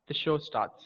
The show starts.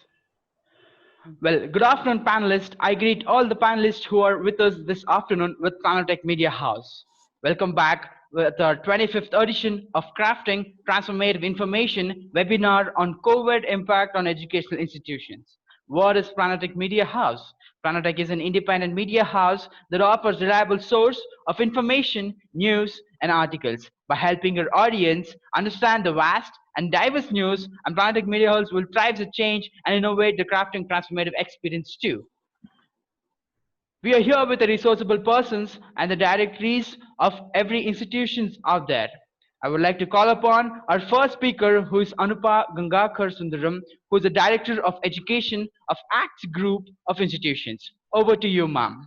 Well, good afternoon, panelists. I greet all the panelists who are with us this afternoon with Planetech Media House. Welcome back with our 25th edition of Crafting Transformative Information webinar on COVID impact on educational institutions. What is Planetech Media House? Planetech is an independent media house that offers reliable source of information, news, and articles. By helping your audience understand the vast and diverse news, and Planetech Media House will drive the change and innovate the crafting transformative experience too. We are here with the resourceable persons and the directories of every institutions out there. I would like to call upon our first speaker, who is Anupa Sundaram, who is the Director of Education of ACTS Group of Institutions. Over to you, ma'am.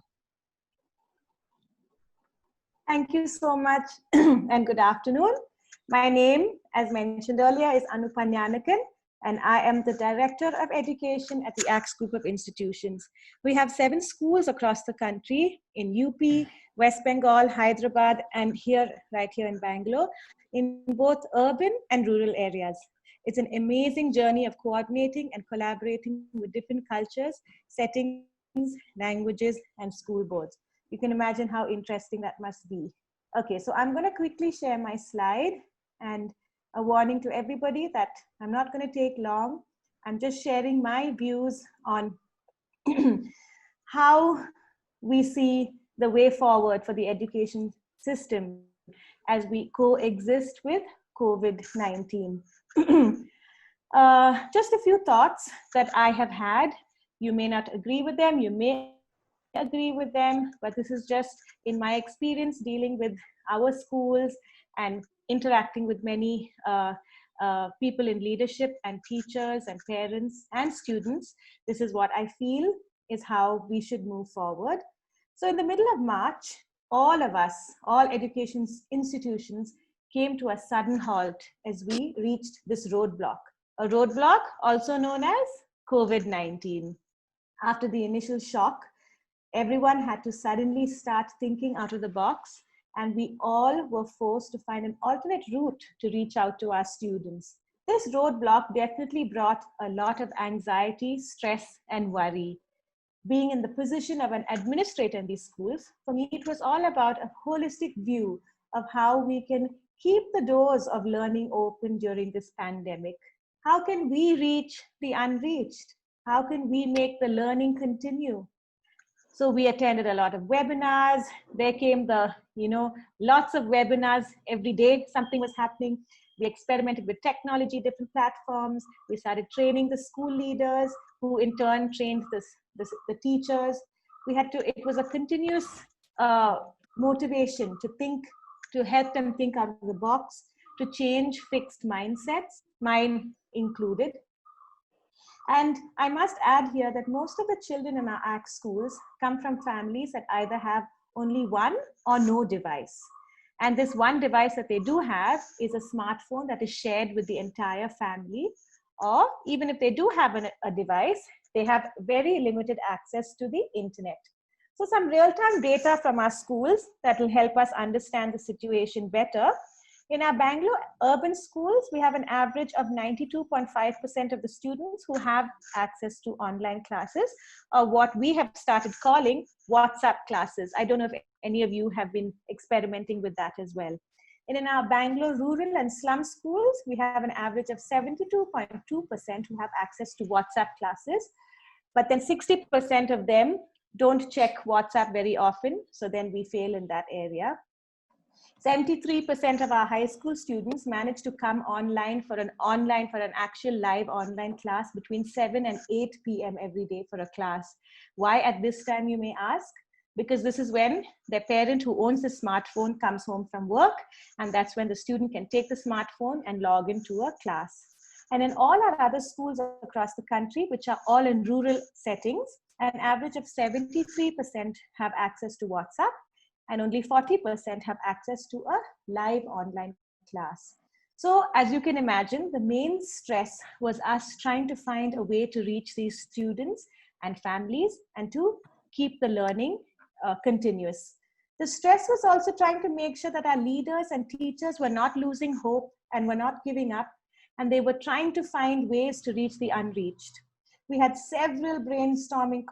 Thank you so much and good afternoon. My name, as mentioned earlier, is Anupa Gnanakan, and I am the Director of Education at the ACTS Group of Institutions. We have 7 schools across the country in UP, West Bengal, Hyderabad, and right here in Bangalore, in both urban and rural areas. It's an amazing journey of coordinating and collaborating with different cultures, settings, languages, and school boards. You can imagine how interesting that must be. Okay, so I'm going to quickly share my slide, and a warning to everybody that I'm not going to take long. I'm just sharing my views on how we see the way forward for the education system as we coexist with COVID-19. Just a few thoughts that I have had. You may not agree with them, you may agree with them, but this is just in my experience dealing with our schools and interacting with many people in leadership and teachers and parents and students. This is what I feel is how we should move forward. So in the middle of March, all of us, all education institutions came to a sudden halt as we reached this roadblock. A roadblock also known as COVID-19. After the initial shock, everyone had to suddenly start thinking out of the box, and we all were forced to find an alternate route to reach out to our students. This roadblock definitely brought a lot of anxiety, stress, and worry. Being in the position of an administrator in these schools, for me, it was all about a holistic view of how we can keep the doors of learning open during this pandemic. How can we reach the unreached? How can we make the learning continue? So we attended a lot of webinars. There came lots of webinars every day. Something was happening. We experimented with technology, different platforms. We started training the school leaders, who in turn trained the teachers. It was a continuous motivation to think, to help them think out of the box, to change fixed mindsets, mine included. And I must add here that most of the children in our ACT schools come from families that either have only one or no device. And this one device that they do have is a smartphone that is shared with the entire family. Or even if they do have a device, they have very limited access to the internet. So some real-time data from our schools that will help us understand the situation better. In our Bangalore urban schools, we have an average of 92.5% of the students who have access to online classes, or what we have started calling WhatsApp classes. I don't know if any of you have been experimenting with that as well. And in our Bangalore rural and slum schools, we have an average of 72.2% who have access to WhatsApp classes, but then 60% of them don't check WhatsApp very often, so then we fail in that area. 73% of our high school students manage to come online for an actual live online class between 7 and 8 p.m. every day for a class. Why at this time, you may ask? Because this is when their parent who owns the smartphone comes home from work, and that's when the student can take the smartphone and log into a class. And in all our other schools across the country, which are all in rural settings, an average of 73% have access to WhatsApp, and only 40% have access to a live online class. So as you can imagine, the main stress was us trying to find a way to reach these students and families and to keep the learning continuous. The stress was also trying to make sure that our leaders and teachers were not losing hope and were not giving up, and they were trying to find ways to reach the unreached. We had several brainstorming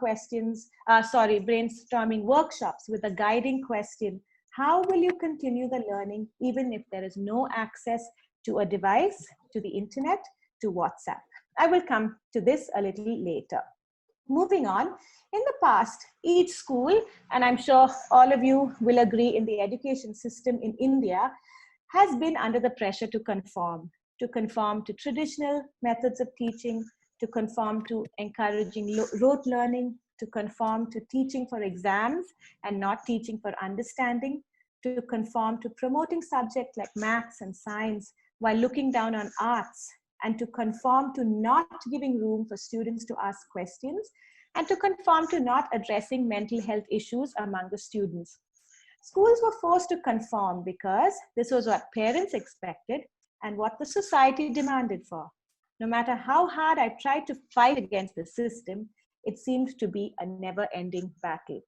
workshops with a guiding question: how will you continue the learning even if there is no access to a device, to the internet, to WhatsApp? I will come to this a little later. Moving on, in the past, each school, and I'm sure all of you will agree in the education system in India, has been under the pressure to conform to traditional methods of teaching, to conform to encouraging rote learning, to conform to teaching for exams and not teaching for understanding, to conform to promoting subjects like maths and science while looking down on arts, and to conform to not giving room for students to ask questions, and to conform to not addressing mental health issues among the students. Schools were forced to conform because this was what parents expected and what the society demanded for. No matter how hard I tried to fight against the system, it seemed to be a never-ending battle.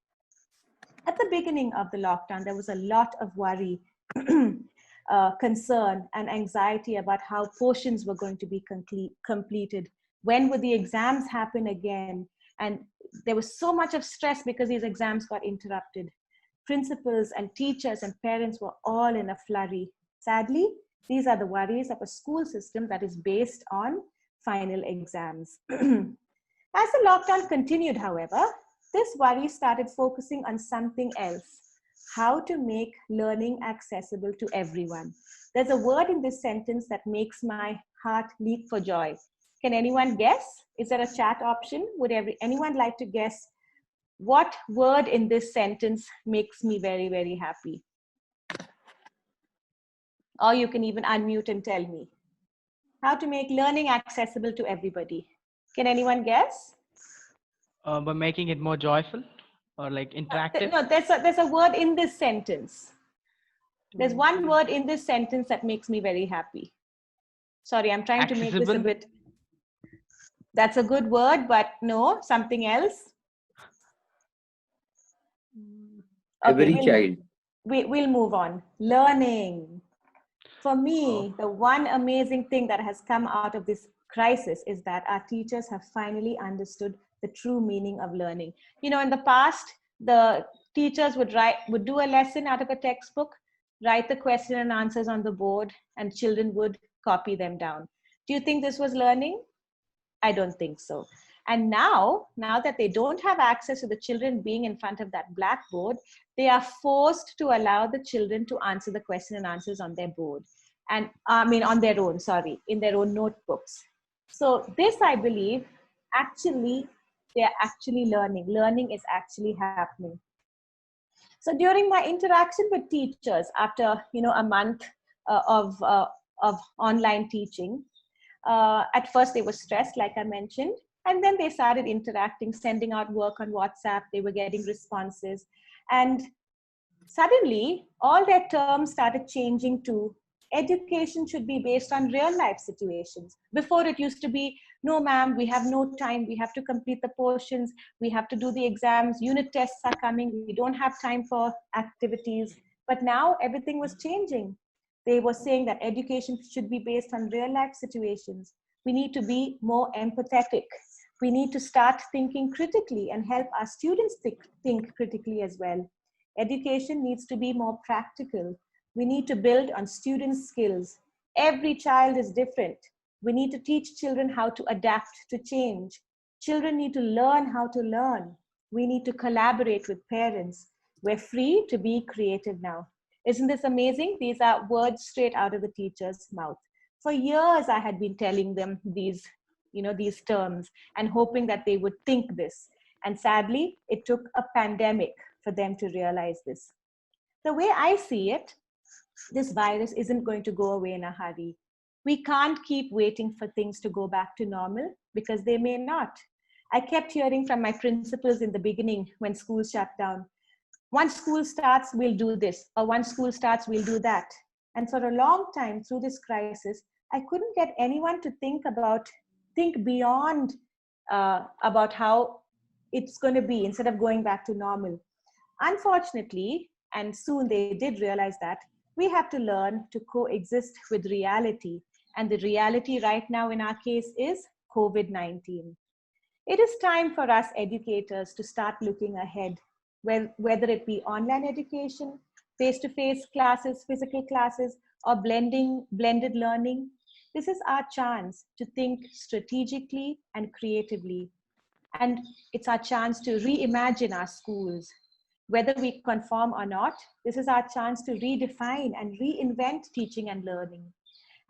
At the beginning of the lockdown, there was a lot of worry, concern, and anxiety about how portions were going to be completed. When would the exams happen again? And there was so much of stress because these exams got interrupted. Principals and teachers and parents were all in a flurry. Sadly, these are the worries of a school system that is based on final exams. As the lockdown continued, however, this worry started focusing on something else: how to make learning accessible to everyone. There's a word in this sentence that makes my heart leap for joy. Can anyone guess? Is there a chat option? Would anyone like to guess what word in this sentence makes me very, very happy? Or you can even unmute and tell me. How to make learning accessible to everybody. Can anyone guess? By making it more joyful or like interactive? No, there's a word in this sentence. There's one word in this sentence that makes me very happy. Sorry, I'm trying to make this a bit. That's a good word, but no, something else. Every child. We'll move on. Learning. For me, the one amazing thing that has come out of this crisis is that our teachers have finally understood the true meaning of learning. You know, in the past, the teachers would do a lesson out of a textbook, write the question and answers on the board, and children would copy them down. Do you think this was learning? I don't think so. And now that they don't have access to the children being in front of that blackboard, they are forced to allow the children to answer the question and answers on their board. And on their own, in their own notebooks. So this, I believe, they're actually learning. Learning is actually happening. So during my interaction with teachers after, a month of online teaching, at first they were stressed, like I mentioned, and then they started interacting, sending out work on WhatsApp. They were getting responses. And suddenly, all their terms started changing to education should be based on real life situations. Before it used to be, no ma'am, we have no time. We have to complete the portions. We have to do the exams. Unit tests are coming. We don't have time for activities. But now everything was changing. They were saying that education should be based on real life situations. We need to be more empathetic. We need to start thinking critically and help our students think critically as well. Education needs to be more practical. We need to build on students' skills. Every child is different. We need to teach children how to adapt to change. Children need to learn how to learn. We need to collaborate with parents. We're free to be creative now. Isn't this amazing? These are words straight out of the teacher's mouth. For years, I had been telling them these terms and hoping that they would think this. And sadly, it took a pandemic for them to realize this. The way I see it, this virus isn't going to go away in a hurry. We can't keep waiting for things to go back to normal because they may not. I kept hearing from my principals in the beginning when schools shut down, once school starts, we'll do this, or once school starts, we'll do that. And for a long time through this crisis, I couldn't get anyone to think beyond about how it's going to be instead of going back to normal. Unfortunately, and soon they did realize that we have to learn to coexist with reality And the reality right now in our case is COVID-19. It is time for us educators to start looking ahead, whether it be online education, face-to-face classes, physical classes, or blended learning. This is our chance to think strategically and creatively. And it's our chance to reimagine our schools. Whether we conform or not, this is our chance to redefine and reinvent teaching and learning.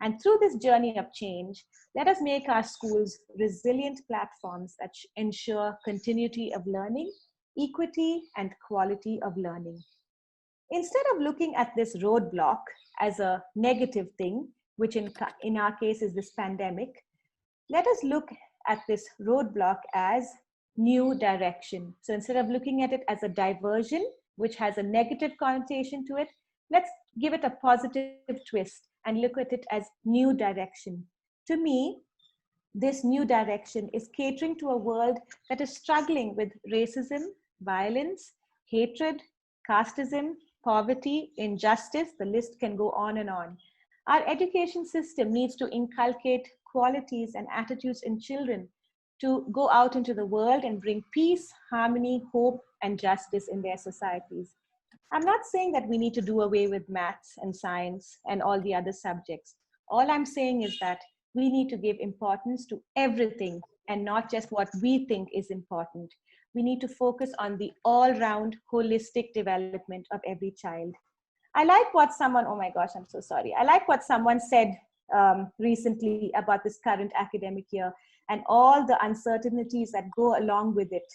And through this journey of change, let us make our schools resilient platforms that ensure continuity of learning, equity, and quality of learning. Instead of looking at this roadblock as a negative thing, which in our case is this pandemic, let us look at this roadblock as new direction. So instead of looking at it as a diversion, which has a negative connotation to it, let's give it a positive twist and look at it as new direction. To me, this new direction is catering to a world that is struggling with racism, violence, hatred, casteism, poverty, injustice. The list can go on and on. Our education system needs to inculcate qualities and attitudes in children to go out into the world and bring peace, harmony, hope, and justice in their societies. I'm not saying that we need to do away with maths and science and all the other subjects. All I'm saying is that we need to give importance to everything and not just what we think is important. We need to focus on the all-round holistic development of every child. I like what someone, oh my gosh, I'm so sorry. I like what someone said recently about this current academic year and all the uncertainties that go along with it.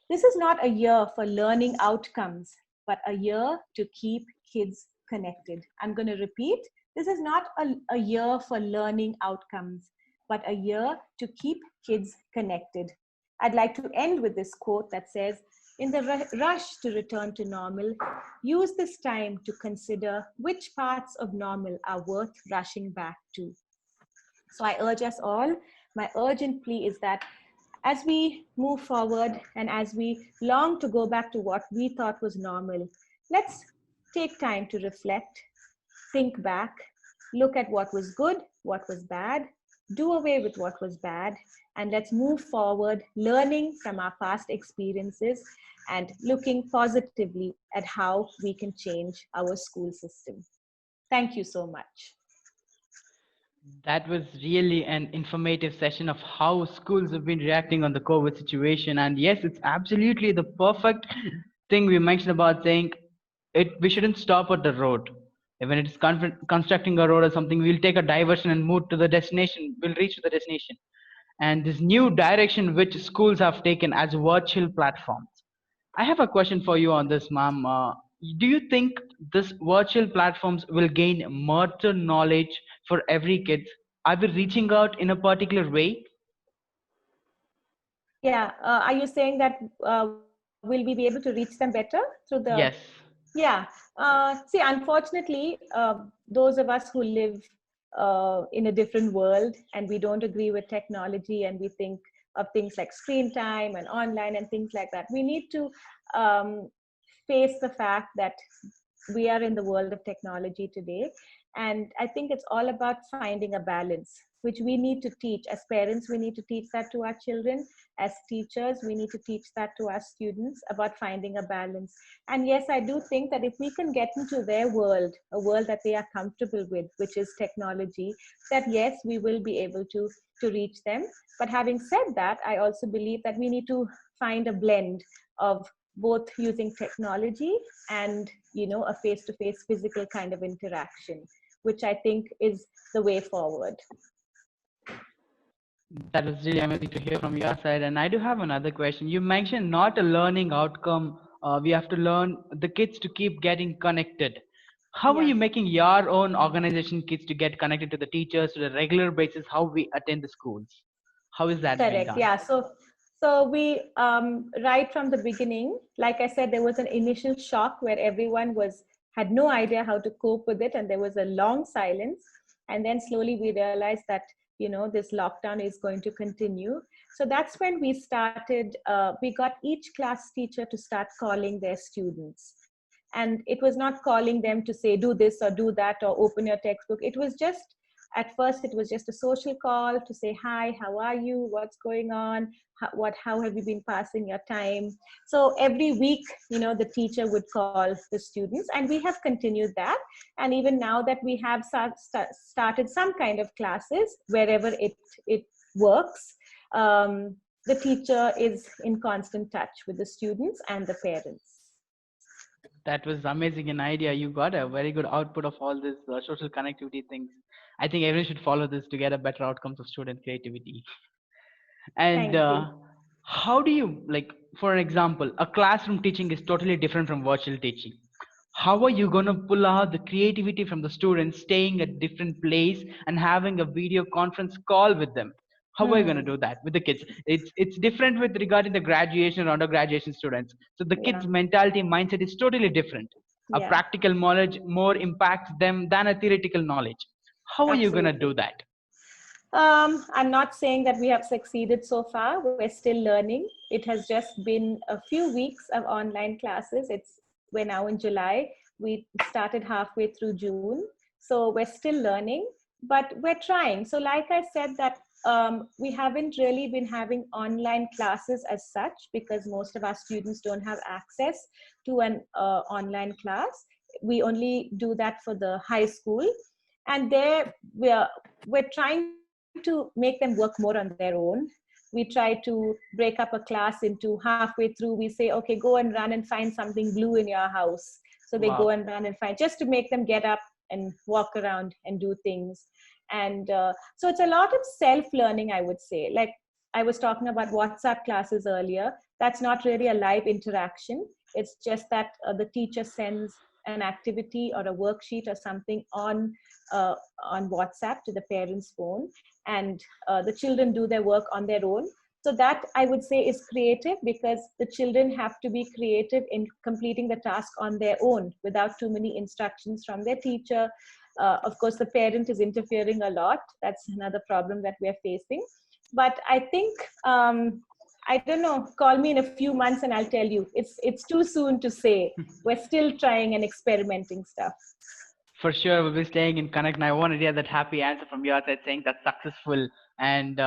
This is not a year for learning outcomes, but a year to keep kids connected. I'm going to repeat, this is not a year for learning outcomes, but a year to keep kids connected. I'd like to end with this quote that says, in the rush to return to normal, use this time to consider which parts of normal are worth rushing back to. So I urge us all, my urgent plea is that as we move forward and as we long to go back to what we thought was normal, let's take time to reflect, think back, look at what was good, what was bad, do away with what was bad, and let's move forward, learning from our past experiences and looking positively at how we can change our school system. Thank you so much. That was really an informative session of how schools have been reacting on the COVID situation. And yes, it's absolutely the perfect thing we mentioned about saying we shouldn't stop at the road. When it's constructing a road or something, we'll take a diversion and move to the destination. We'll reach to the destination. And this new direction which schools have taken as virtual platforms. I have a question for you on this, ma'am. Do you think this virtual platforms will gain more knowledge for every kid? Are we reaching out in a particular way? Yeah, are you saying that will we be able to reach them better through the? Yes. Yeah. See, unfortunately, those of us who live in a different world and we don't agree with technology and we think of things like screen time and online and things like that, we need to face the fact that we are in the world of technology today. And I think it's all about finding a balance, which we need to teach. As parents, we need to teach that to our children. As teachers, we need to teach that to our students about finding a balance. And yes, I do think that if we can get into their world, a world that they are comfortable with, which is technology, that yes, we will be able to reach them. But having said that, I also believe that we need to find a blend of both using technology and, you know, a face-to-face physical kind of interaction, which I think is the way forward. That was really amazing to hear from your side. And I do have another question. You mentioned not a learning outcome. We have to learn the kids to keep getting connected. How are you making your own organization kids to get connected to the teachers to the regular basis, how we attend the schools? How is that being done? Yeah. So we, right from the beginning, like I said, there was an initial shock where everyone had no idea how to cope with it. And there was a long silence. And then slowly we realized that, you know, this lockdown is going to continue. So that's when we started, we got each class teacher to start calling their students. And it was not calling them to say, do this or do that or open your textbook. It was just At first, it was just a social call to say, hi, how are you? What's going on? How have you been passing your time? So every week, the teacher would call the students, and we have continued that. And even now that we have started some kind of classes, wherever it works, the teacher is in constant touch with the students and the parents. That was amazing an idea. You got a very good output of all this social connectivity things. I think everyone should follow this to get a better outcomes of student creativity. And Thank you. how do you, like, for an example, a classroom teaching is totally different from virtual teaching. How are you going to pull out the creativity from the students staying at different place and having a video conference call with them? How are you going to do that with the kids? It's different with regarding the graduation or undergraduation students. So the Yeah. kids' mentality mindset is totally different. A Yeah. practical knowledge more impacts them than a theoretical knowledge. How are you going to Absolutely. do that? I'm not saying that we have succeeded so far. We're still learning. It has just been a few weeks of online classes. We're now in July. We started halfway through June. So we're still learning, but we're trying. So like I said that we haven't really been having online classes as such because most of our students don't have access to an online class. We only do that for the high school. And there we're trying to make them work more on their own. We try to break up a class into halfway through. We say, okay, go and run and find something blue in your house. So they go Wow. and run and find, just to make them get up and walk around and do things. And so it's a lot of self-learning, I would say. Like I was talking about WhatsApp classes earlier. That's not really a live interaction. It's just that the teacher sends an activity or a worksheet or something on WhatsApp to the parents' phone, and the children do their work on their own. So that I would say is creative because the children have to be creative in completing the task on their own without too many instructions from their teacher. Of course, the parent is interfering a lot. That's another problem that we're facing. But I think, I don't know, call me in a few months and I'll tell you. It's too soon to say. We're still trying and experimenting stuff. For sure, we'll be staying in connect. And I want to hear that happy answer from your side saying that's successful. And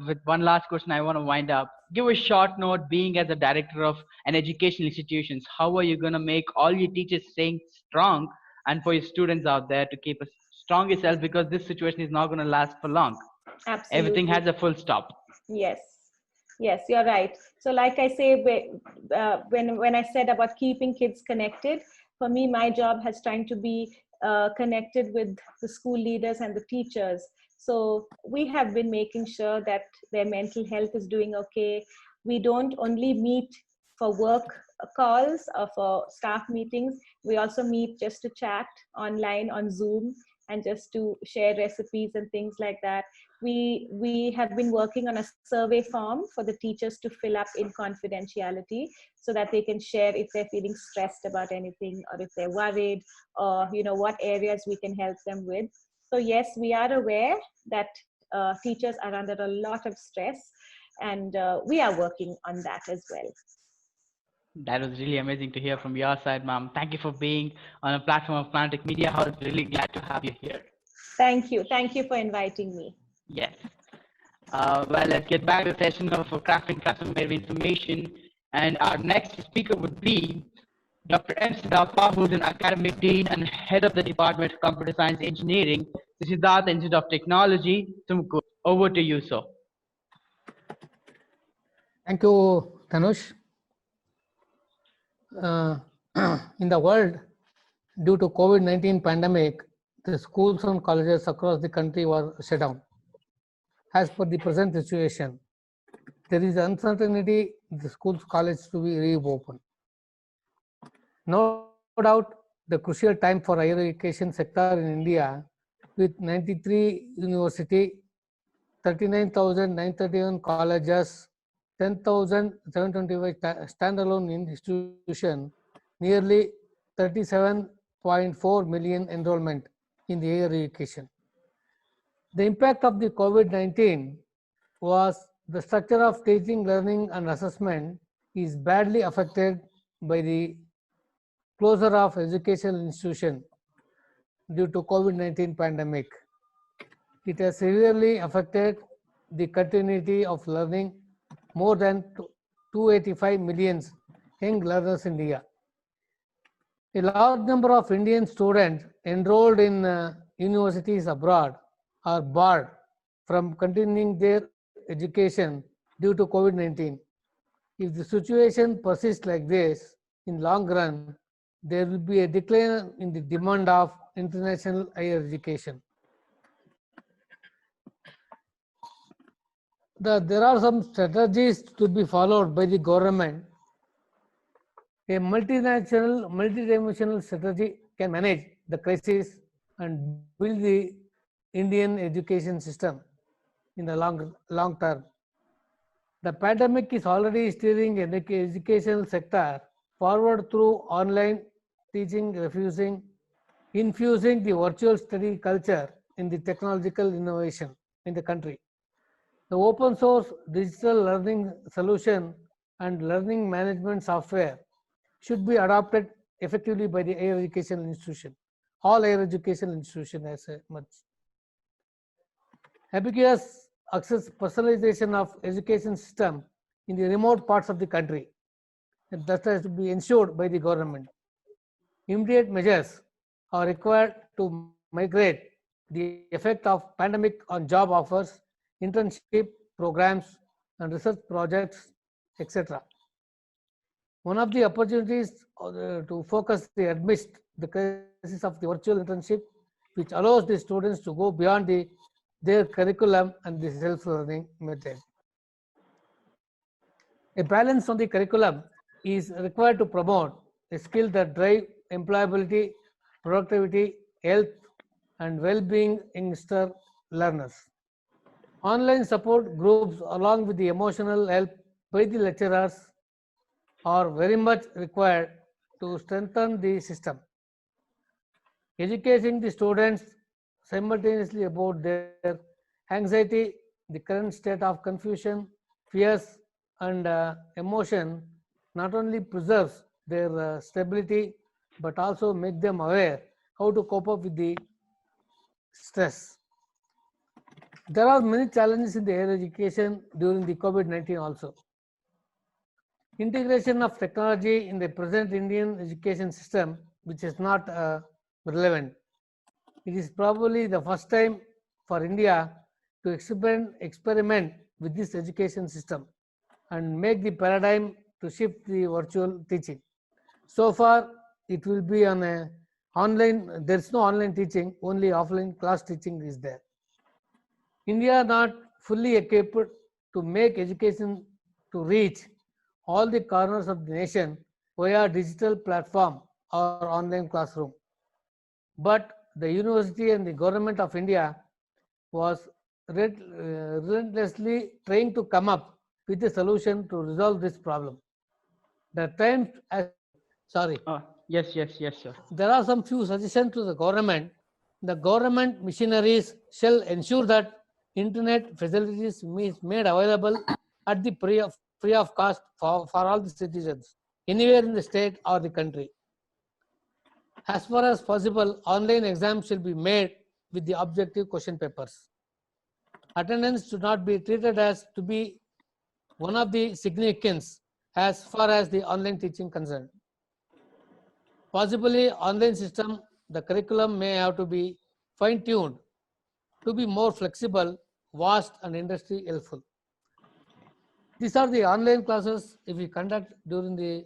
with one last question, I want to wind up. Give a short note, being as a director of an educational institutions, how are you going to make all your teachers staying strong and for your students out there to keep a strong yourself because this situation is not going to last for long. Everything Absolutely. has a full stop. Yes. Yes, you're right. So like I say, when I said about keeping kids connected, for me, my job has trying to be connected with the school leaders and the teachers. So we have been making sure that their mental health is doing okay. We don't only meet for work calls or for staff meetings. We also meet just to chat online on Zoom and just to share recipes and things like that. We have been working on a survey form for the teachers to fill up in confidentiality so that they can share if they're feeling stressed about anything or if they're worried or what areas we can help them with. So yes, we are aware that teachers are under a lot of stress, and we are working on that as well. That was really amazing to hear from your side, ma'am. Thank you for being on a platform of Planetic Media House. Really glad to have you here. Thank you for inviting me. Yes. Well, let's get back to the session of crafting transformative information. And our next speaker would be Dr. M Siddappa, who's an academic dean and head of the Department of Computer Science Engineering, the Siddhartha Institute of Technology, Tumkur. Over to you, sir. Thank you, Tanush. In the world, due to COVID-19 pandemic, the schools and colleges across the country were shut down. As per the present situation, there is uncertainty the schools, colleges to be reopened. No doubt, the crucial time for higher education sector in India, with 93 university, 39,931 colleges, 10,725 standalone institutions, nearly 37.4 million enrollment in the higher education. The impact of the COVID-19 was the structure of teaching, learning, and assessment is badly affected by the closure of educational institution due to COVID-19 pandemic. It has severely affected the continuity of learning more than 285 million young learners in India. A large number of Indian students enrolled in universities abroad are barred from continuing their education due to COVID-19. If the situation persists like this in long run, there will be a decline in the demand of international higher education. There are some strategies to be followed by the government. A multidimensional strategy can manage the crisis and build the Indian education system in the long term. The pandemic is already steering the educational sector forward through online teaching, infusing the virtual study culture in the technological innovation in the country. The open source digital learning solution and learning management software should be adopted effectively by the higher education institution. All higher education institutions as much. Ambiguous access personalization of education system in the remote parts of the country, and that has to be ensured by the government. Immediate measures are required to migrate the effect of pandemic on job offers, internship programs, and research projects, etc. One of the opportunities to focus amidst the crisis of the virtual internship, which allows the students to go beyond their curriculum and the self-learning method. A balance on the curriculum is required to promote a skill that drive employability, productivity, health, and well-being in learners. Online support groups along with the emotional help by the lecturers are very much required to strengthen the system. Educating the students simultaneously about their anxiety, the current state of confusion, fears, and emotion not only preserves their stability but also make them aware how to cope up with the stress. There are many challenges in the higher education during the COVID-19 also. Integration of technology in the present Indian education system, which is not relevant. It is probably the first time for India to experiment with this education system and make the paradigm to shift the virtual teaching. So far, it will be on a online, there is no online teaching, only offline class teaching is there. India not fully equipped to make education to reach all the corners of the nation via digital platform or online classroom. But the university and the government of India was relentlessly trying to come up with a solution to resolve this problem. The time, sorry. Yes, sir. There are some few suggestions to the government. The government missionaries shall ensure that internet facilities is made available at the free of cost for all the citizens, anywhere in the state or the country. As far as possible, online exams should be made with the objective question papers. Attendance should not be treated as to be one of the significance as far as the online teaching concerned. Possibly online system, the curriculum may have to be fine-tuned to be more flexible, vast, and industry helpful. These are the online classes if we conduct during the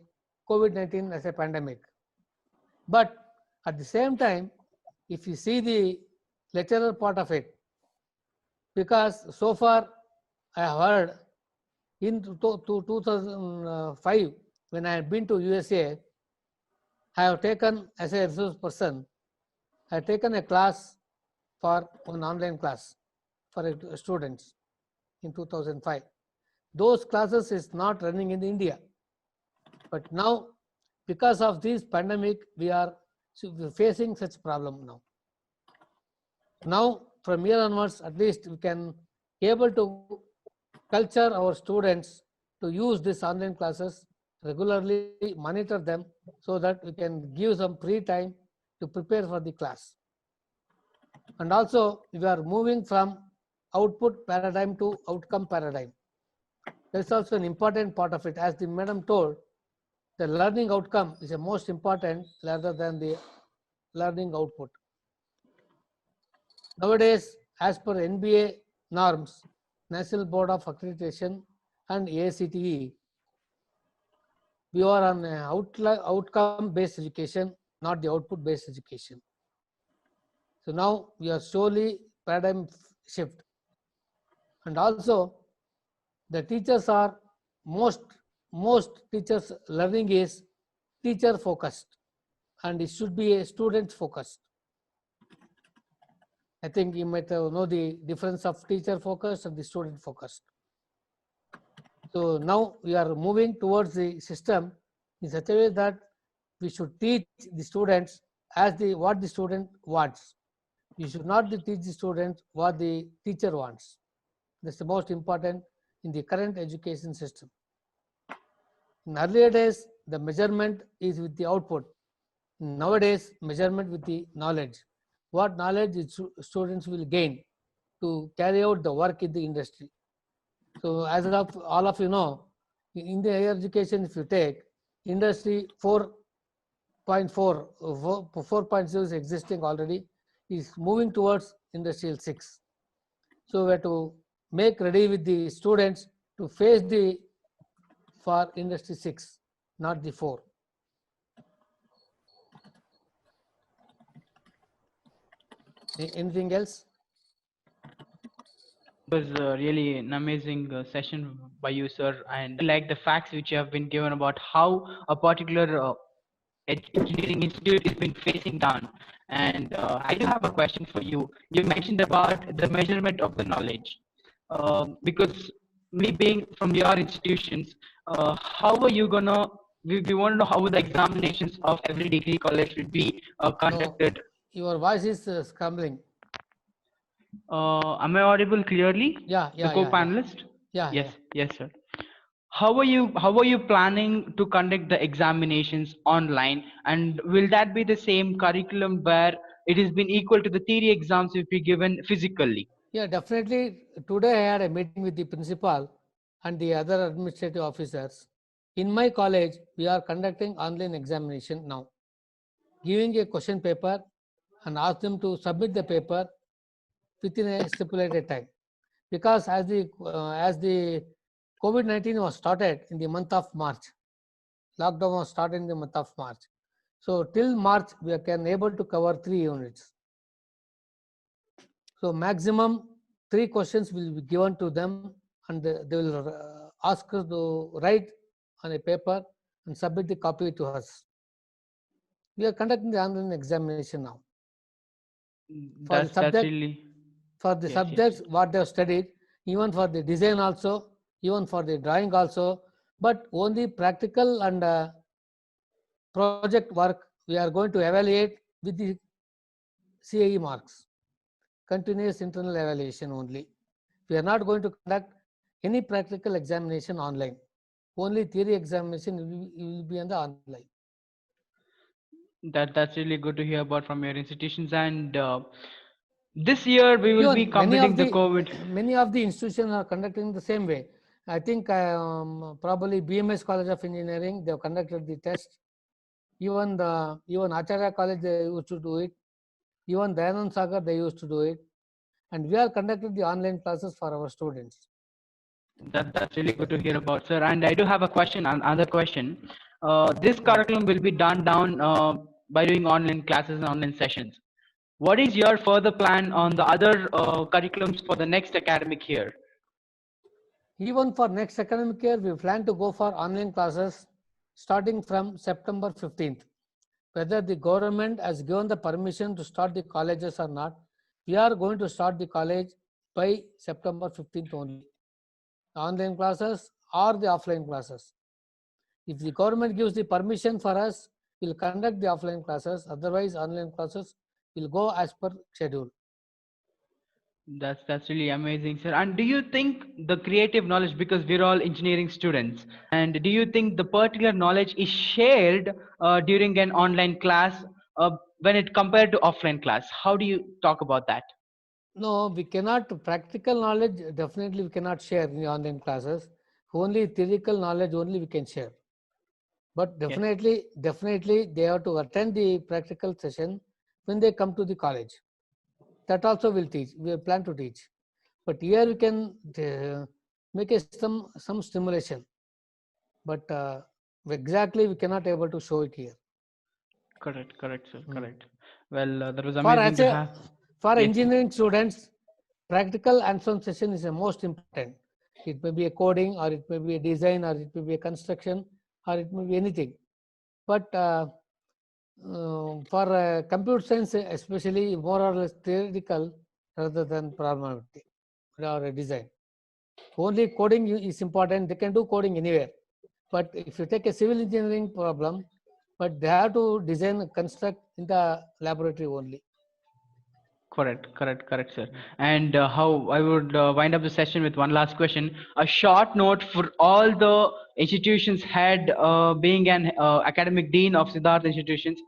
COVID-19 as a pandemic. But at the same time, if you see the lecturer part of it, because so far I have heard in 2005 when I had been to USA, I have taken as a resource person, I have taken a class for an online class for students in 2005. Those classes is not running in India. But now, because of this pandemic, we are facing such problem now. Now, from here onwards, at least we can able to culture our students to use these online classes regularly, monitor them so that we can give some free time to prepare for the class. And also we are moving from output paradigm to outcome paradigm. That's also an important part of it. As the madam told, the learning outcome is the most important rather than the learning output. Nowadays, as per NBA norms, National Board of Accreditation and ACTE, we are on outcome-based education, not the output-based education. So now we are slowly paradigm shift. And also, the teachers are most teachers learning is teacher focused, and it should be a student focused. I think you might know the difference of teacher focused and the student focused. So now we are moving towards the system in such a way that we should teach the students as what the student wants. We should not teach the student what the teacher wants. That's the most important in the current education system. In earlier days, the measurement is with the output. Nowadays, measurement with the knowledge. What knowledge students will gain to carry out the work in the industry. So as of all of you know, in the higher education, if you take industry 4.4, 4.0 is existing already, is moving towards industrial 6. So we have to make ready with the students to face for industry 6, not the 4. Anything else? It was really an amazing session by you, sir, and I like the facts which you have been given about how a particular engineering institute is been facing down. And I do have a question for you. You mentioned about the measurement of the knowledge. Because me being from your institutions, how are you gonna? We want to know how the examinations of every degree college will be conducted. No, your voice is scrambling. Am I audible clearly? Yeah. The co-panelist. Yeah. Yes, sir. How are you planning to conduct the examinations online, and will that be the same curriculum where it has been equal to the theory exams if be given physically? Yeah, definitely. Today I had a meeting with the principal and the other administrative officers. In my college, we are conducting online examination now, giving a question paper and ask them to submit the paper within a stipulated time. Because as the COVID-19 was started in the month of March, lockdown was started in the month of March. So till March, we can able to cover 3 units. So maximum 3 questions will be given to them, and they will ask us to write on a paper and submit the copy to us. We are conducting the online examination now. For the subjects what they have studied, even for the design also, even for the drawing also, but only practical and project work we are going to evaluate with the CAE marks, continuous internal evaluation only. We are not going to conduct any practical examination online. Only theory examination will be on the online. That's really good to hear about from your institutions. And this year we will be completing the COVID. Many of the institutions are conducting the same way. I think probably BMS College of Engineering, they have conducted the test. Even Acharya College, they used to do it. Even Dayanand Sagar, they used to do it. And we are conducting the online classes for our students. That's really good to hear about, sir. And I do have a question, another question. This curriculum will be done down by doing online classes and online sessions. What is your further plan on the other curriculums for the next academic year? Even for next academic year, we plan to go for online classes starting from September 15th. Whether the government has given the permission to start the colleges or not, we are going to start the college by September 15th only. The online classes or the offline classes. If the government gives the permission for us, we'll conduct the offline classes. Otherwise, online classes will go as per schedule. That's really amazing, sir. And do you think the creative knowledge, because we're all engineering students, and do you think the particular knowledge is shared during an online class, when it compared to offline class? How do you talk about that? No, we cannot, practical knowledge definitely we cannot share in the online classes. Only theoretical knowledge only we can share. But Yes. definitely they have to attend the practical session when they come to the college. That also will teach, we plan to teach. But here we can make some stimulation. But exactly we cannot able to show it here. Correct, sir. Mm. Correct. Well, that was For amazing as to a, have. for Yes, sir. engineering students, practical hands-on session is the most important. It may be a coding, or it may be a design, or it may be a construction, or it may be anything. But for computer science, especially more or less theoretical rather than probability or a design. Only coding is important. They can do coding anywhere. But if you take a civil engineering problem, but they have to design and construct in the laboratory only. Correct, sir. And how I would wind up the session with one last question. A short note for all the institutions head, being an academic dean of Siddharth institutions.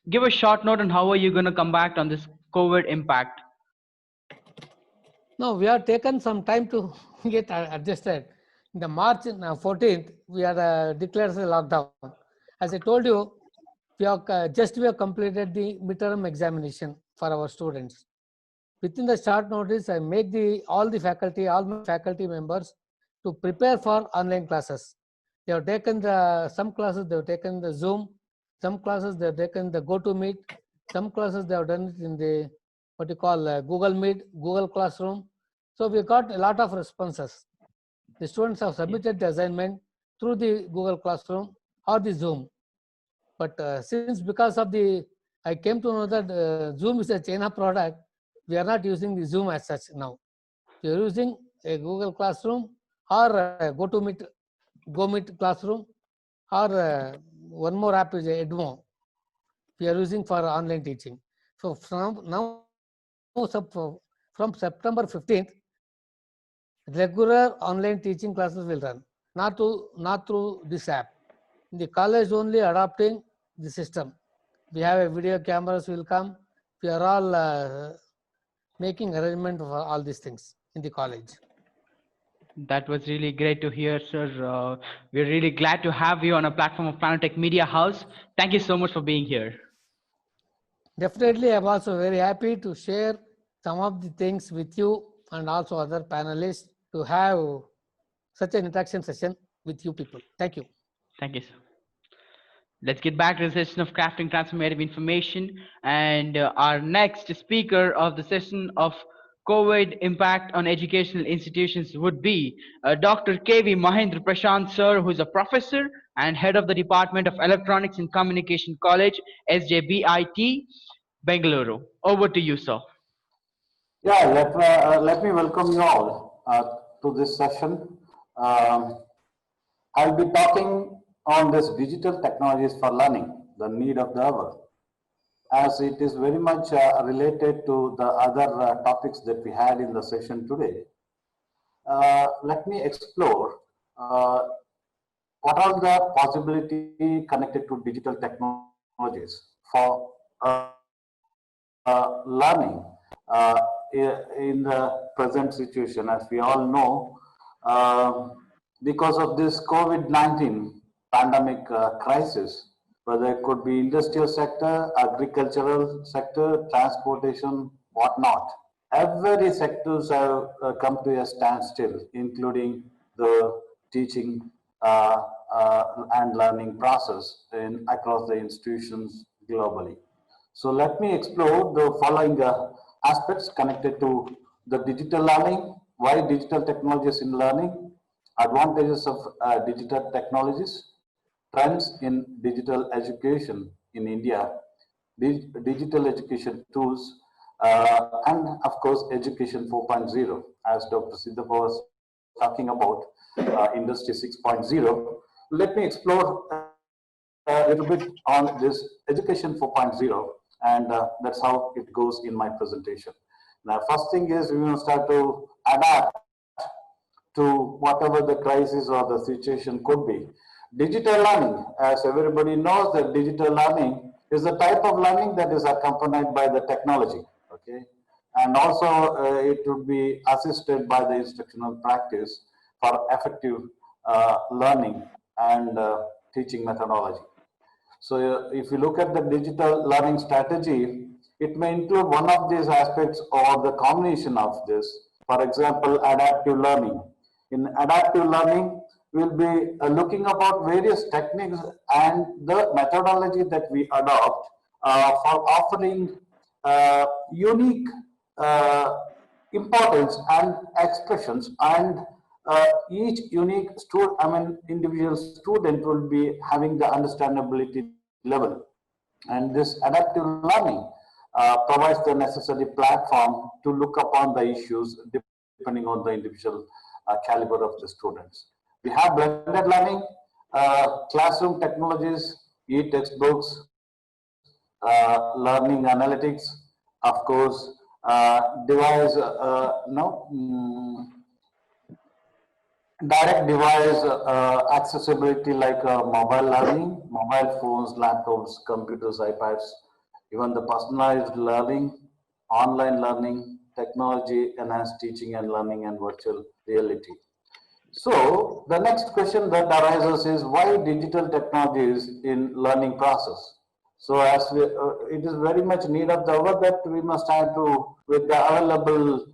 Give a short note on how are you going to come back on this COVID impact. No, we have taken some time to get adjusted. In the March 14th, we are declared as a lockdown. As I told you, we have completed the midterm examination for our students. Within the short notice, I make all my faculty members to prepare for online classes. They have taken some classes, they have taken the Zoom, some classes they have taken the GoToMeet, some classes they have done it in the what you call Google Meet, Google Classroom. So we got a lot of responses. The students have Yes. submitted the assignment through the Google Classroom or the Zoom. But since because of I came to know that Zoom is a China product, we are not using the Zoom as such now. We are using a Google Classroom or GoMeet Classroom, or one more app is Edmo. We are using for online teaching. So from September 15th, regular online teaching classes will run, not through this app. The college only adopting the system. We have a video cameras will come. We are all making arrangement for all these things in the college. That was really great to hear, sir. We're really glad to have you on a platform of Planetech Media House. Thank you so much for being here. Definitely, I'm also very happy to share some of the things with you and also other panelists to have such an interaction session with you people. Thank you. Thank you, sir. Let's get back to the session of crafting transformative information. And our next speaker of the session of COVID impact on educational institutions would be Dr.KV Mahendra Prashant, sir, who is a professor and head of the Department of Electronics and Communication College, SJBIT, Bengaluru. Over to you, sir. Yeah, let me welcome you all to this session. I'll be talking on this digital technologies for learning, the need of the hour, as it is very much related to the other topics that we had in the session today. Let me explore what are the possibility connected to digital technologies for learning in the present situation. As we all know, because of this COVID-19 pandemic crisis, whether it could be industrial sector, agricultural sector, transportation, whatnot, every sectors have come to a standstill, including the teaching and learning process across the institutions globally. So let me explore the following aspects connected to the digital learning, why digital technologies in learning, advantages of digital technologies, trends in digital education in India, digital education tools, and of course, education 4.0, as Dr. Siddappa was talking about, Industry 6.0. Let me explore a little bit on this education 4.0, and that's how it goes in my presentation. Now, first thing is we will start to adapt to whatever the crisis or the situation could be. Digital learning, as everybody knows, that digital learning is the type of learning that is accompanied by the technology, okay? And also it would be assisted by the instructional practice for effective learning and teaching methodology. So if you look at the digital learning strategy, it may include one of these aspects or the combination of this. For example, adaptive learning. In adaptive learning, we'll be looking about various techniques and the methodology that we adopt for offering unique importance and expressions, and each unique individual student will be having the understandability level. And this adaptive learning provides the necessary platform to look upon the issues depending on the individual caliber of the students. We have blended learning, classroom technologies, e-textbooks, learning analytics, of course, device, direct device accessibility like mobile learning, mobile phones, laptops, computers, iPads, even the personalized learning, online learning, technology enhanced teaching and learning, and virtual reality. So the next question that arises is why digital technologies in learning process? So as it is very much need of the hour that we must have to, with the available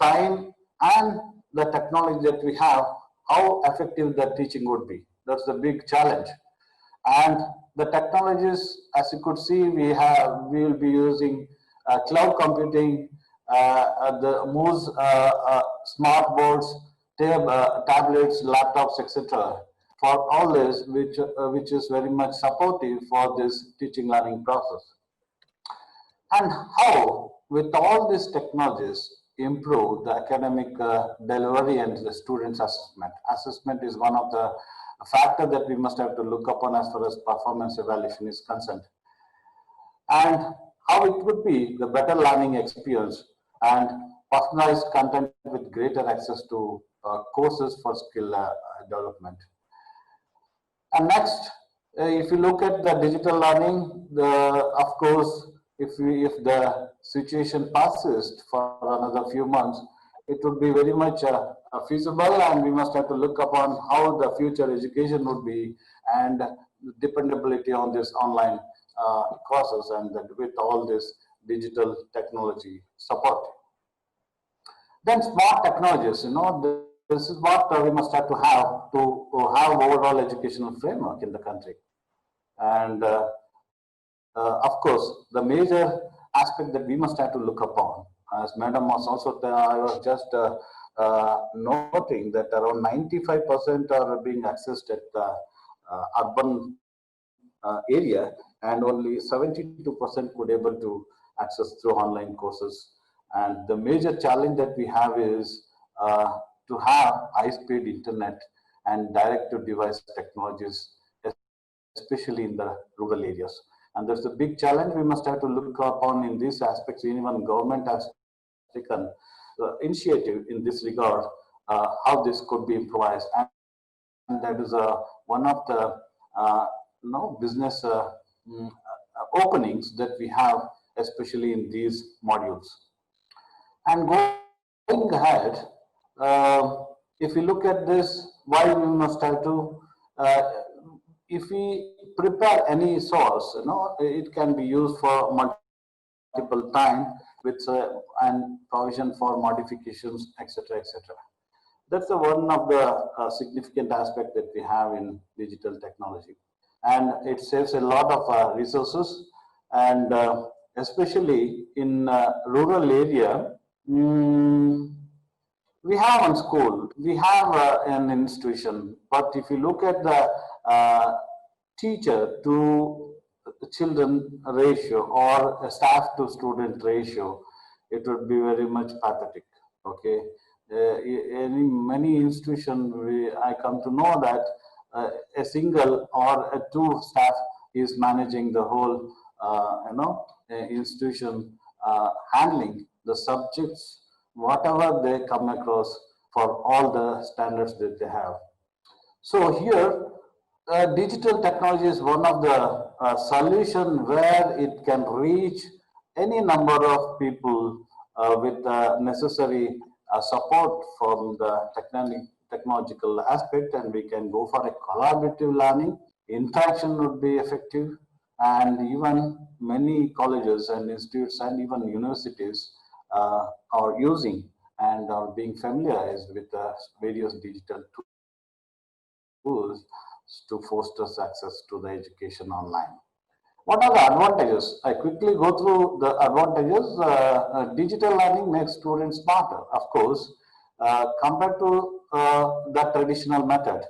time and the technology that we have, how effective the teaching would be. That's the big challenge. And the technologies, as you could see, we will be using cloud computing, the MOOCs, smart boards, tablets, laptops, etc. For all this, which is very much supportive for this teaching learning process. And how, with all these technologies, improve the academic delivery and the students' assessment. Assessment is one of the factors that we must have to look upon as far as performance evaluation is concerned. And how it would be the better learning experience and personalized content with greater access to courses for skill development. And next, if you look at the digital learning, of course, if the situation persists for another few months, it would be very much feasible, and we must have to look upon how the future education would be and dependability on this online courses and with all this digital technology support. Then smart technologies, this is what we must have to have overall educational framework in the country. And of course, the major aspect that we must have to look upon, as Madam was also there, I was just noting that around 95% are being accessed at the urban area, and only 72% could able to access through online courses. And the major challenge that we have is to have high-speed internet and direct-to-device technologies, especially in the rural areas. And that's a big challenge we must have to look upon in these aspects. Even government has taken the initiative in this regard, how this could be improvised. And that is one of the business openings that we have, especially in these modules. And going ahead, if we look at this, why we must have to, if we prepare any source, it can be used for multiple time with and provision for modifications, etc., etc. That's one of the significant aspects that we have in digital technology, and it saves a lot of resources, and especially in rural area. We have one school, we have an institution, but if you look at the teacher to children ratio or staff to student ratio, it would be very much pathetic. Okay, in many institutions, I come to know that a single or a two staff is managing the whole, institution, handling the subjects, whatever they come across for all the standards that they have. So here, digital technology is one of the a solution where it can reach any number of people with the necessary support from the technological aspect, and we can go for a collaborative learning. Interaction would be effective, and even many colleges and institutes and even universities are using and are being familiarized with the various digital tools to foster access to the education online. What are the advantages? I quickly go through the advantages. Digital learning makes students smarter, of course, compared to the traditional method.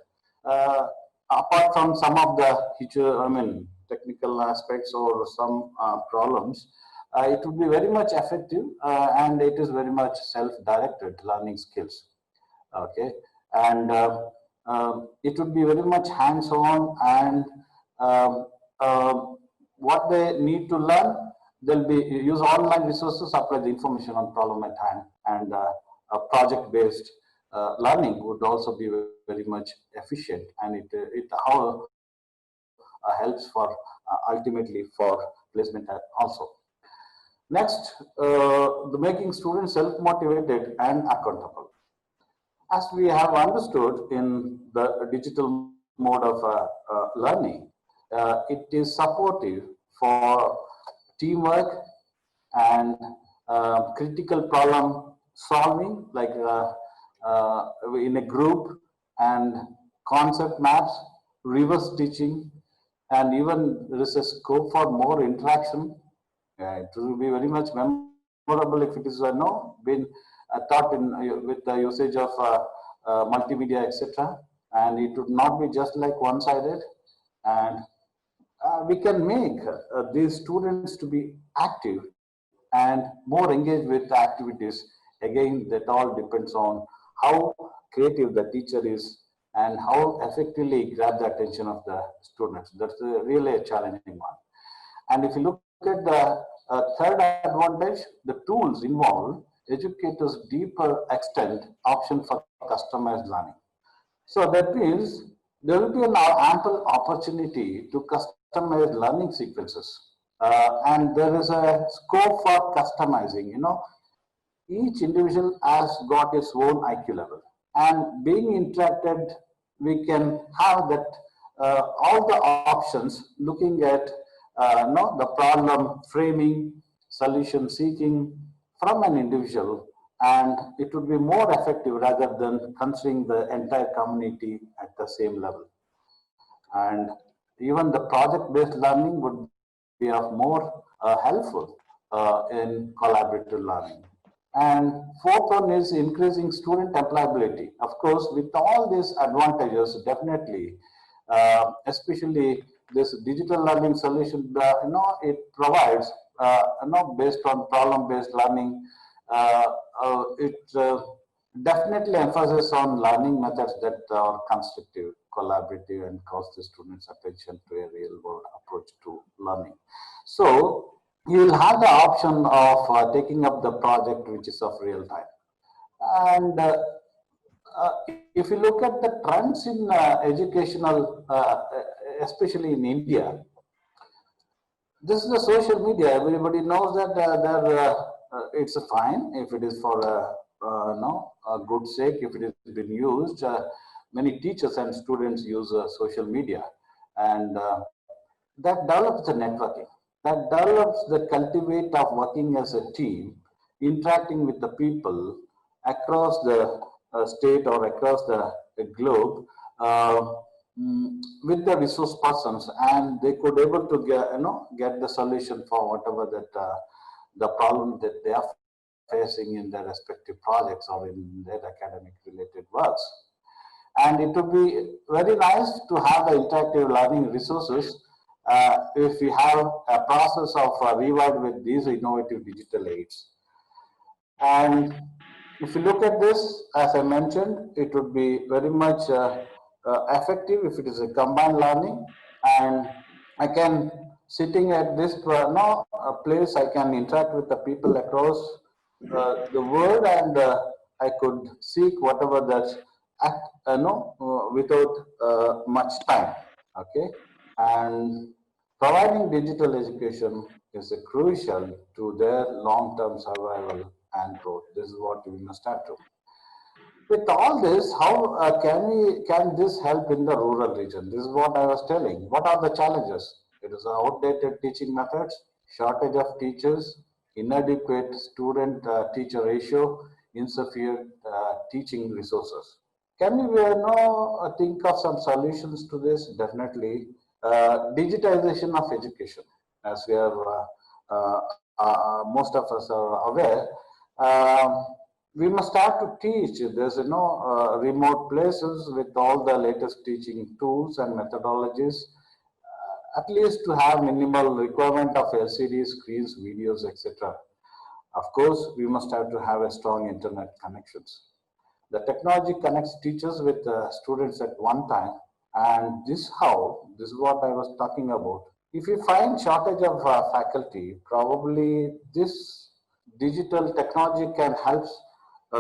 Apart from some of the technical aspects or some problems, it would be very much effective, and it is very much self-directed learning skills. Okay, and it would be very much hands-on, and um, what they need to learn, they'll be use online resources, apply the information on problem at hand, and a project-based learning would also be very much efficient, and it helps for ultimately for placement also. Next, the making students self-motivated and accountable. As we have understood in the digital mode of learning, it is supportive for teamwork and critical problem solving, like in a group, and concept maps, reverse teaching, and even there is a scope for more interaction. It will be very much memorable if it is been taught in with the usage of multimedia, etc. And it would not be just like one-sided. And we can make these students to be active and more engaged with the activities. Again, that all depends on how creative the teacher is and how effectively grab the attention of the students. That's really a challenging one. And if you look at the third advantage, the tools involved educators deeper extent option for customized learning. So that means there will be an ample opportunity to customize learning sequences. And there is a scope for customizing. Each individual has got its own IQ level. And being interacted, we can have that all the options looking at the problem framing, solution seeking from an individual, and it would be more effective rather than considering the entire community at the same level. And even the project-based learning would be of more helpful in collaborative learning. And fourth one is increasing student employability. Of course, with all these advantages, definitely, especially this digital learning solution, it provides, based on problem-based learning, it definitely emphasizes on learning methods that are constructive, collaborative, and cause the students' attention to a real-world approach to learning. So you will have the option of taking up the project which is of real time. And if you look at the trends in educational, especially in India, this is the social media. Everybody knows that it's fine if it is for a good sake, if it is been used. Many teachers and students use social media, and that develops the networking. That develops the cultivate of working as a team, interacting with the people across the state or across the globe with the resource persons, and they could able to get the solution for whatever that the problem that they are facing in their respective projects or in their academic related works. And it would be very nice to have the interactive learning resources if we have a process of reward with these innovative digital aids. And if you look at this, as I mentioned, it would be very much effective if it is a combined learning. And I can, sitting at this place, I can interact with the people across the world, and I could seek whatever that's without much time. Okay, and Providing digital education is crucial to their long-term survival and growth. This is what we must have to. With all this, how can this help in the rural region? This is what I was telling. What are the challenges? It is outdated teaching methods, shortage of teachers, inadequate student-teacher ratio, insufficient teaching resources. Can we think of some solutions to this? Definitely, digitization of education, as we are most of us are aware. Um, we must start to teach. There's remote places with all the latest teaching tools and methodologies. At least to have minimal requirement of LCD screens, videos, etc. Of course, we must have to have a strong internet connections. The technology connects teachers with students at one time, and this is what I was talking about. If you find shortage of faculty, probably this digital technology can help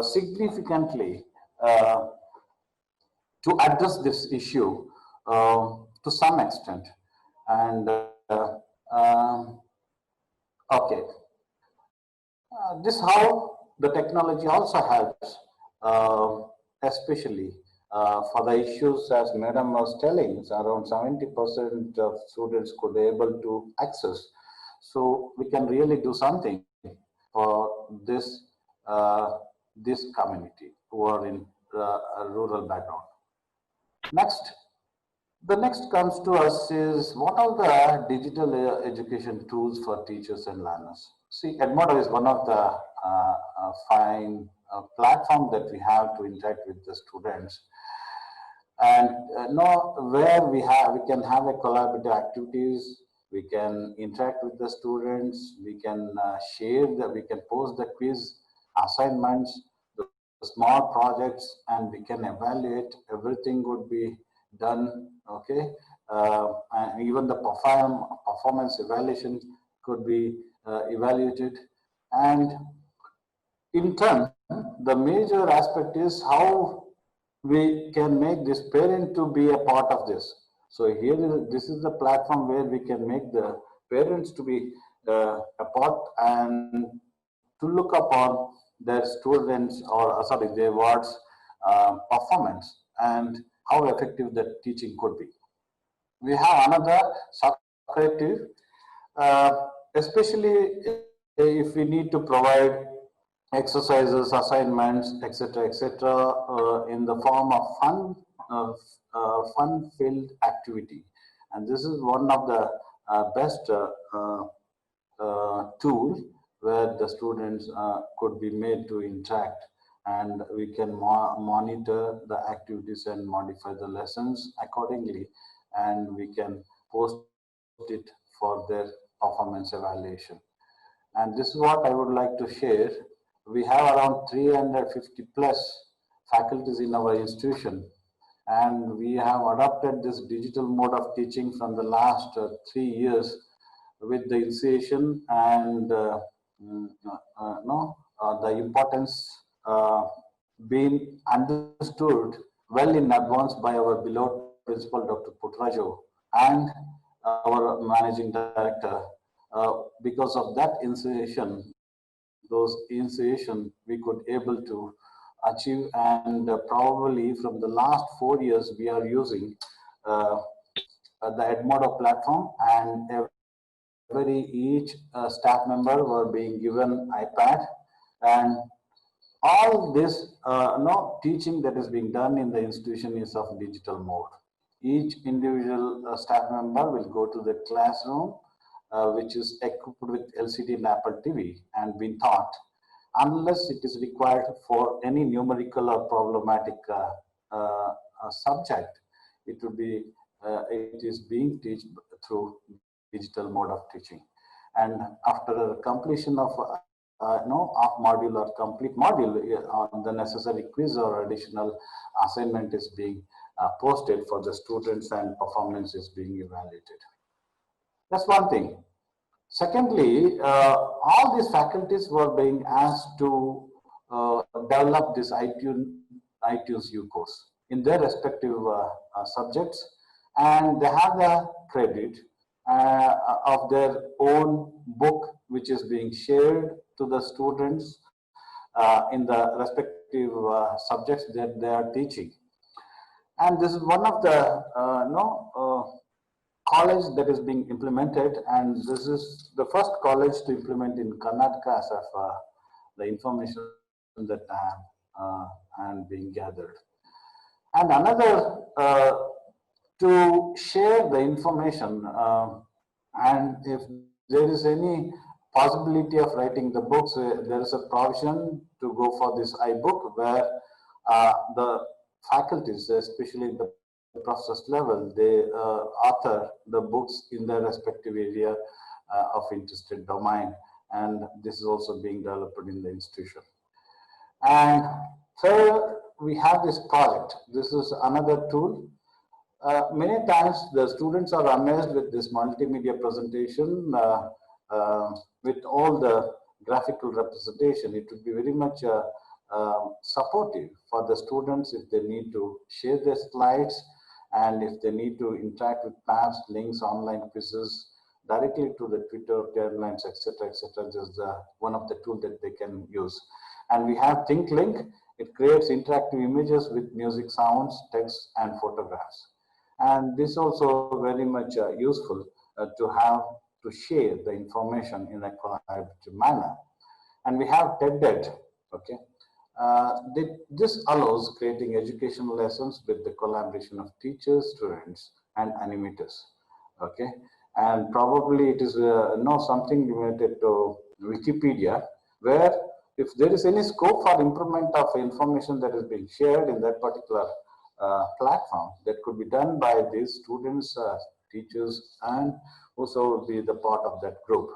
significantly uh, to address this issue to some extent. And um, okay, this how the technology also helps, especially for the issues as Madam was telling, around 70% of students could able to access. So we can really do something for uh, this community who are in a rural background. Next, the next comes to us is what are the digital education tools for teachers and learners? See, Edmodo is one of the fine platform that we have to interact with the students, and know where we can have a collaborative activities. We can interact with the students. We can share that. We can post the quiz assignments, the small projects, and we can evaluate. Everything would be done. Okay, and even the performance evaluation could be evaluated. And in turn, the major aspect is how we can make this parent to be a part of this. So here, this is the platform where we can make the parents to be a part and to look upon their students or sorry, their wards performance and how effective the teaching could be. We have another Socrative, especially if we need to provide exercises, assignments, etc., in the form of fun-filled activity, and this is one of the best tool where the students could be made to interact, and we can monitor the activities and modify the lessons accordingly, and we can post it for their performance evaluation. And this is what I would like to share. We have around 350 plus faculties in our institution, and we have adopted this digital mode of teaching from the last 3 years with the initiation and the importance being understood well in advance by our beloved principal, Dr. Putraju, and our managing director. Because of that initiation, those initiation we could able to achieve, and probably from the last 4 years we are using the Edmodo platform, and each staff member were being given iPad, and all this teaching that is being done in the institution is of digital mode. Each individual staff member will go to the classroom, which is equipped with LCD and Apple TV, and being taught, unless it is required for any numerical or problematic subject. It would be it is being taught through digital mode of teaching, and after completion of off module or complete module, on the necessary quiz or additional assignment is being posted for the students, and performance is being evaluated. That's one thing. Secondly, all these faculties were being asked to develop this iTunes U course in their respective subjects, and they have the credit of their own book, which is being shared to the students in the respective subjects that they are teaching. And this is one of the college that is being implemented, and this is the first college to implement in Karnataka as of the information that and being gathered. And another to share the information, and if there is any possibility of writing the books, there is a provision to go for this iBook where the faculties, especially the process level, they author the books in their respective area of interested domain, and this is also being developed in the institution. And third, we have this project. This is another tool. Many times the students are amazed with this multimedia presentation with all the graphical representation. It would be very much supportive for the students if they need to share their slides and if they need to interact with maps, links, online quizzes directly to the Twitter timelines, etc., etc. This is one of the tools that they can use. And we have ThinkLink. It creates interactive images with music, sounds, text, and photographs. And this also very much useful to have to share the information in a collaborative manner. And we have TED-Ed, okay. This allows creating educational lessons with the collaboration of teachers, students, and animators, okay. And probably it is not something related to Wikipedia, where if there is any scope for improvement of information that is being shared in that particular platform, that could be done by these students, teachers, and also be the part of that group.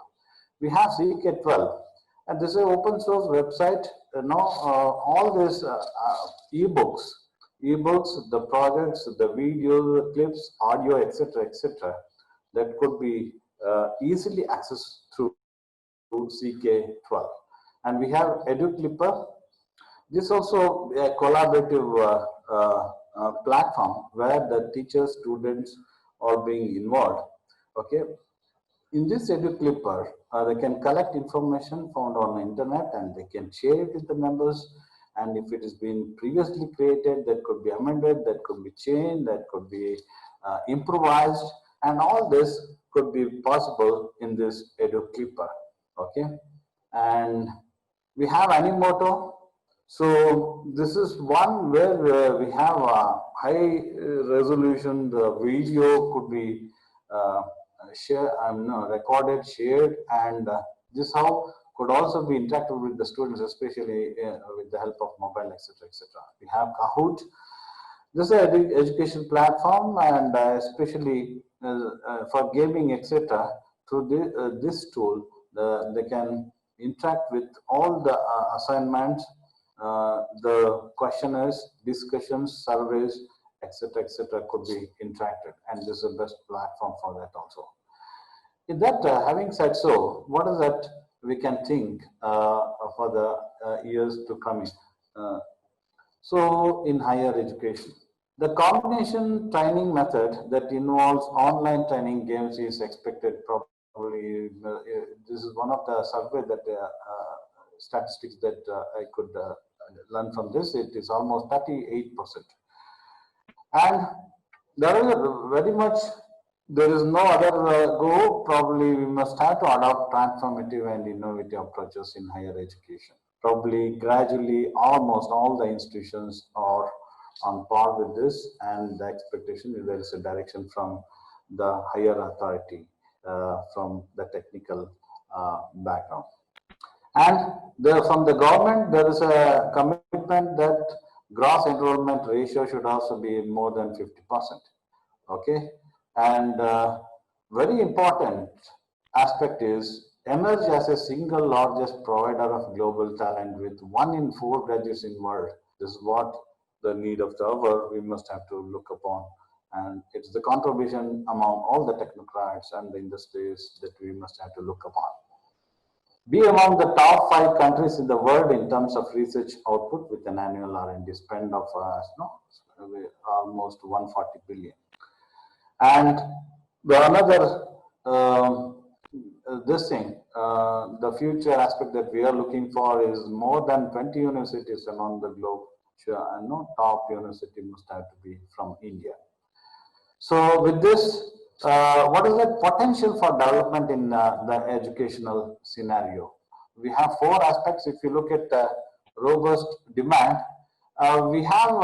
We have CK12, and this is an open source website. All these ebooks, the projects, the video clips, audio, etc., etc., that could be easily accessed through CK12. And we have EduClipper. This is also a collaborative platform where the teachers, students are being involved. Okay. In this EduClipper, they can collect information found on the internet and they can share it with the members. And if it has been previously created, that could be amended, that could be changed, that could be improvised, and all this could be possible in this EduClipper. Okay. And we have Animoto. So this is one where we have a high resolution. The video could be recorded, shared, and this how could also be interacted with the students, especially with the help of mobile, etc., etc. We have Kahoot. This is an education platform, and especially for gaming, etc. Through this tool, they can interact with all the assignments, the questionnaires, discussions, surveys, etc., etc., could be interacted, and this is the best platform for that also. In that, having said so, what is that we can think for the years to come? So, in higher education, the combination training method that involves online training games is expected probably. This is one of the survey that statistics that I could learn from this. It is almost 38%. And there is very much, there is no other go. Probably we must have to adopt transformative and innovative approaches in higher education. Probably gradually almost all the institutions are on par with this, and the expectation is there is a direction from the higher authority, from the technical background. And from the government, there is a commitment that gross enrollment ratio should also be more than 50%. Okay, and very important aspect is emerge as a single largest provider of global talent with 1 in 4 graduates in world. This is what the need of the hour we must have to look upon, and it's the contribution among all the technocrats and the industries that we must have to look upon. Be among the top 5 countries in the world in terms of research output with an annual R&D spend of almost 140 billion. And the another the future aspect that we are looking for is more than 20 universities around the globe. Sure, I know top university must have to be from India. So with this, what is the potential for development in the educational scenario? We have four aspects. If you look at robust demand, we have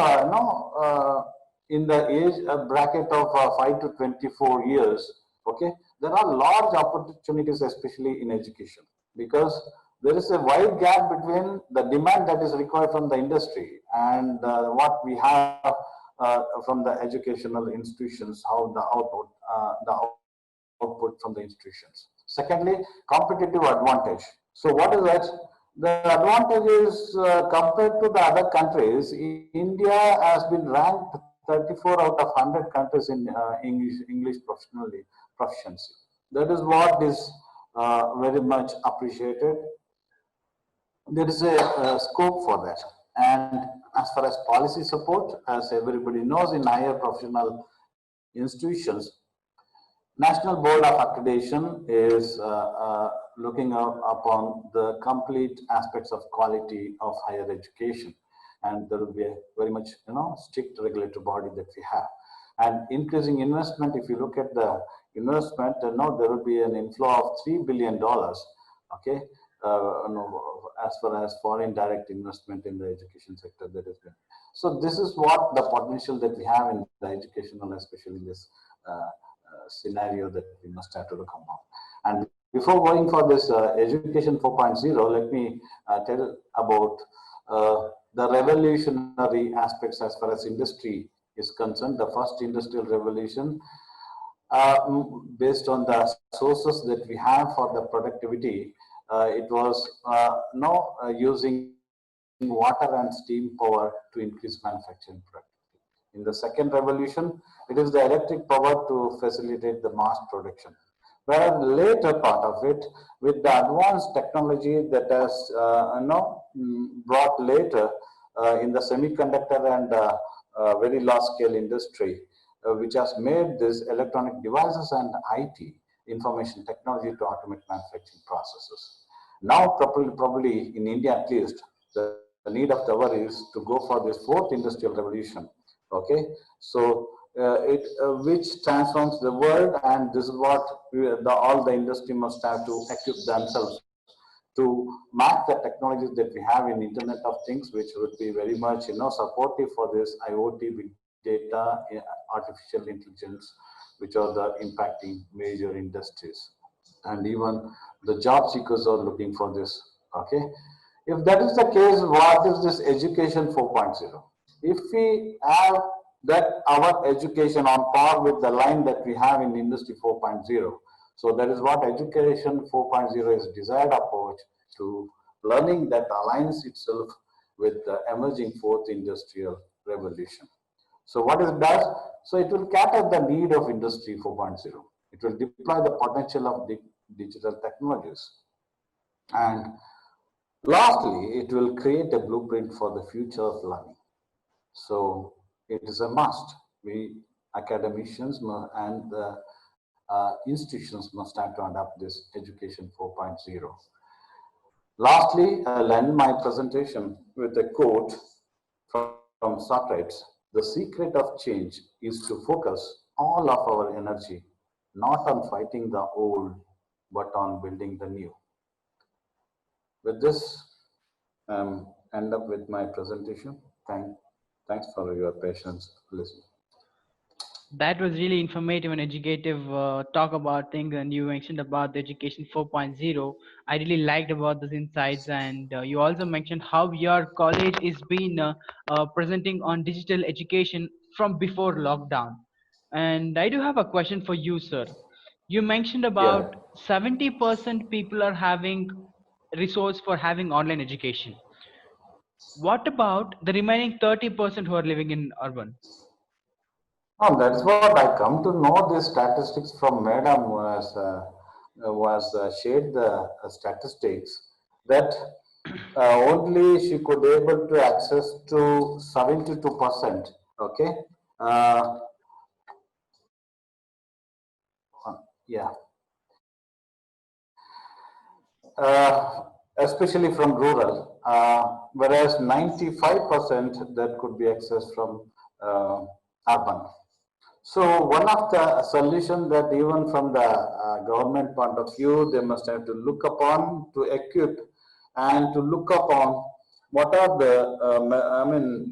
in the age bracket of 5 to 24 years, okay, there are large opportunities, especially in education, because there is a wide gap between the demand that is required from the industry and what we have from the educational institutions, how the output from the institutions. Secondly, competitive advantage. So what is that? The advantage is compared to the other countries, India has been ranked 34 out of 100 countries in English proficiency. That is what is very much appreciated. There is a scope for that. And as far as policy support, as everybody knows, in higher professional institutions, National Board of Accreditation is looking upon the complete aspects of quality of higher education, and there will be a very much strict regulatory body that we have. And increasing investment. If you look at the investment, there will be an inflow of $3 billion. Okay, as far as foreign direct investment in the education sector that has been. So this is what the potential that we have in the educational, especially in this scenario that we must have to look upon. And before going for this education 4.0, let me tell about the revolutionary aspects as far as industry is concerned. The first industrial revolution, based on the sources that we have for the productivity, it was using water and steam power to increase manufacturing productivity. In the second revolution, it is the electric power to facilitate the mass production. Whereas the later part of it, with the advanced technology that has brought later in the semiconductor and very large scale industry, which has made these electronic devices and IT, information technology, to automate manufacturing processes. Now, probably in India at least, the need of the hour is to go for this fourth industrial revolution. Okay, so which transforms the world, and this is what all the industry must have to equip themselves to map the technologies that we have in Internet of Things, which would be very much supportive for this IoT, big data, artificial intelligence, which are the impacting major industries. And even the job seekers are looking for this. Okay, if that is the case, what is this education 4.0? If we have that our education on par with the line that we have in industry 4.0, so that is what education 4.0 is desired approach to learning that aligns itself with the emerging fourth industrial revolution. So what it does? So it will cater the need of industry 4.0. It will deploy the potential of digital technologies. And lastly, it will create a blueprint for the future of learning. So it is a must. We academicians and the institutions must have to adopt this education 4.0. Lastly, I'll end my presentation with a quote from Socrates. The secret of change is to focus all of our energy not on fighting the old, but on building the new. With this, end up with my presentation. Thanks for your patience listening. That was really informative and educative talk about things, and you mentioned about the education 4.0. I really liked about those insights, and you also mentioned how your college is been presenting on digital education from before lockdown. And I do have a question for you, sir. You mentioned Yeah. about 70% people are having resource for having online education. What about the remaining 30% who are living in urban? Oh, that's what I come to know. The statistics from Madam was shared the statistics that only she could able to access to 72%. Okay, yeah. especially from rural, whereas 95% that could be accessed from urban. So one of the solution that even from the government point of view, they must have to look upon to equip and to look upon what are the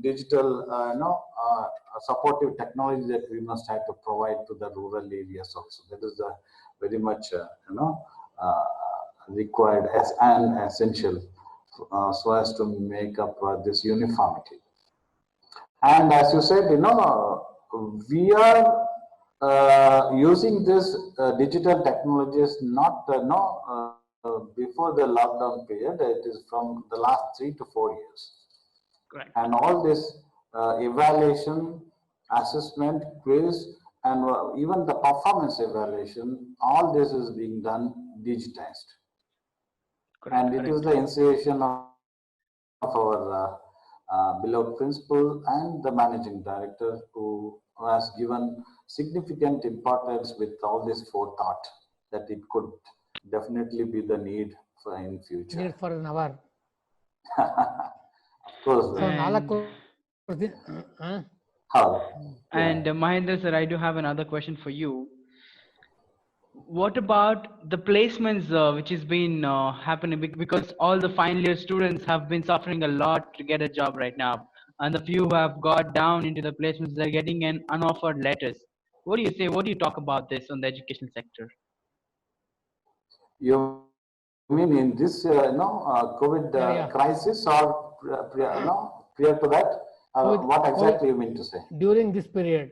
digital supportive technology that we must have to provide to the rural areas also. That is very much uh, required as an essential so as to make up this uniformity. And as you said, we are using this digital technologies not before the lockdown period. It is from the last 3 to 4 years. Correct. And all this evaluation, assessment, quiz, and even the performance evaluation, all this is being done digitized. Correct. And it is the initiation of our beloved principal and the managing director who has given significant importance with all this forethought that it could definitely be the need for in future. Need for an hour. Of course. How? And Mahendra sir, I do have another question for you. What about the placements which has been happening, because all the final year students have been suffering a lot to get a job right now, and the few who have got down into the placements, they're getting an unoffered letters. What do you say? What do you talk about this on the education sector? You mean in this COVID crisis or prior to that? What exactly you mean to say? During this period.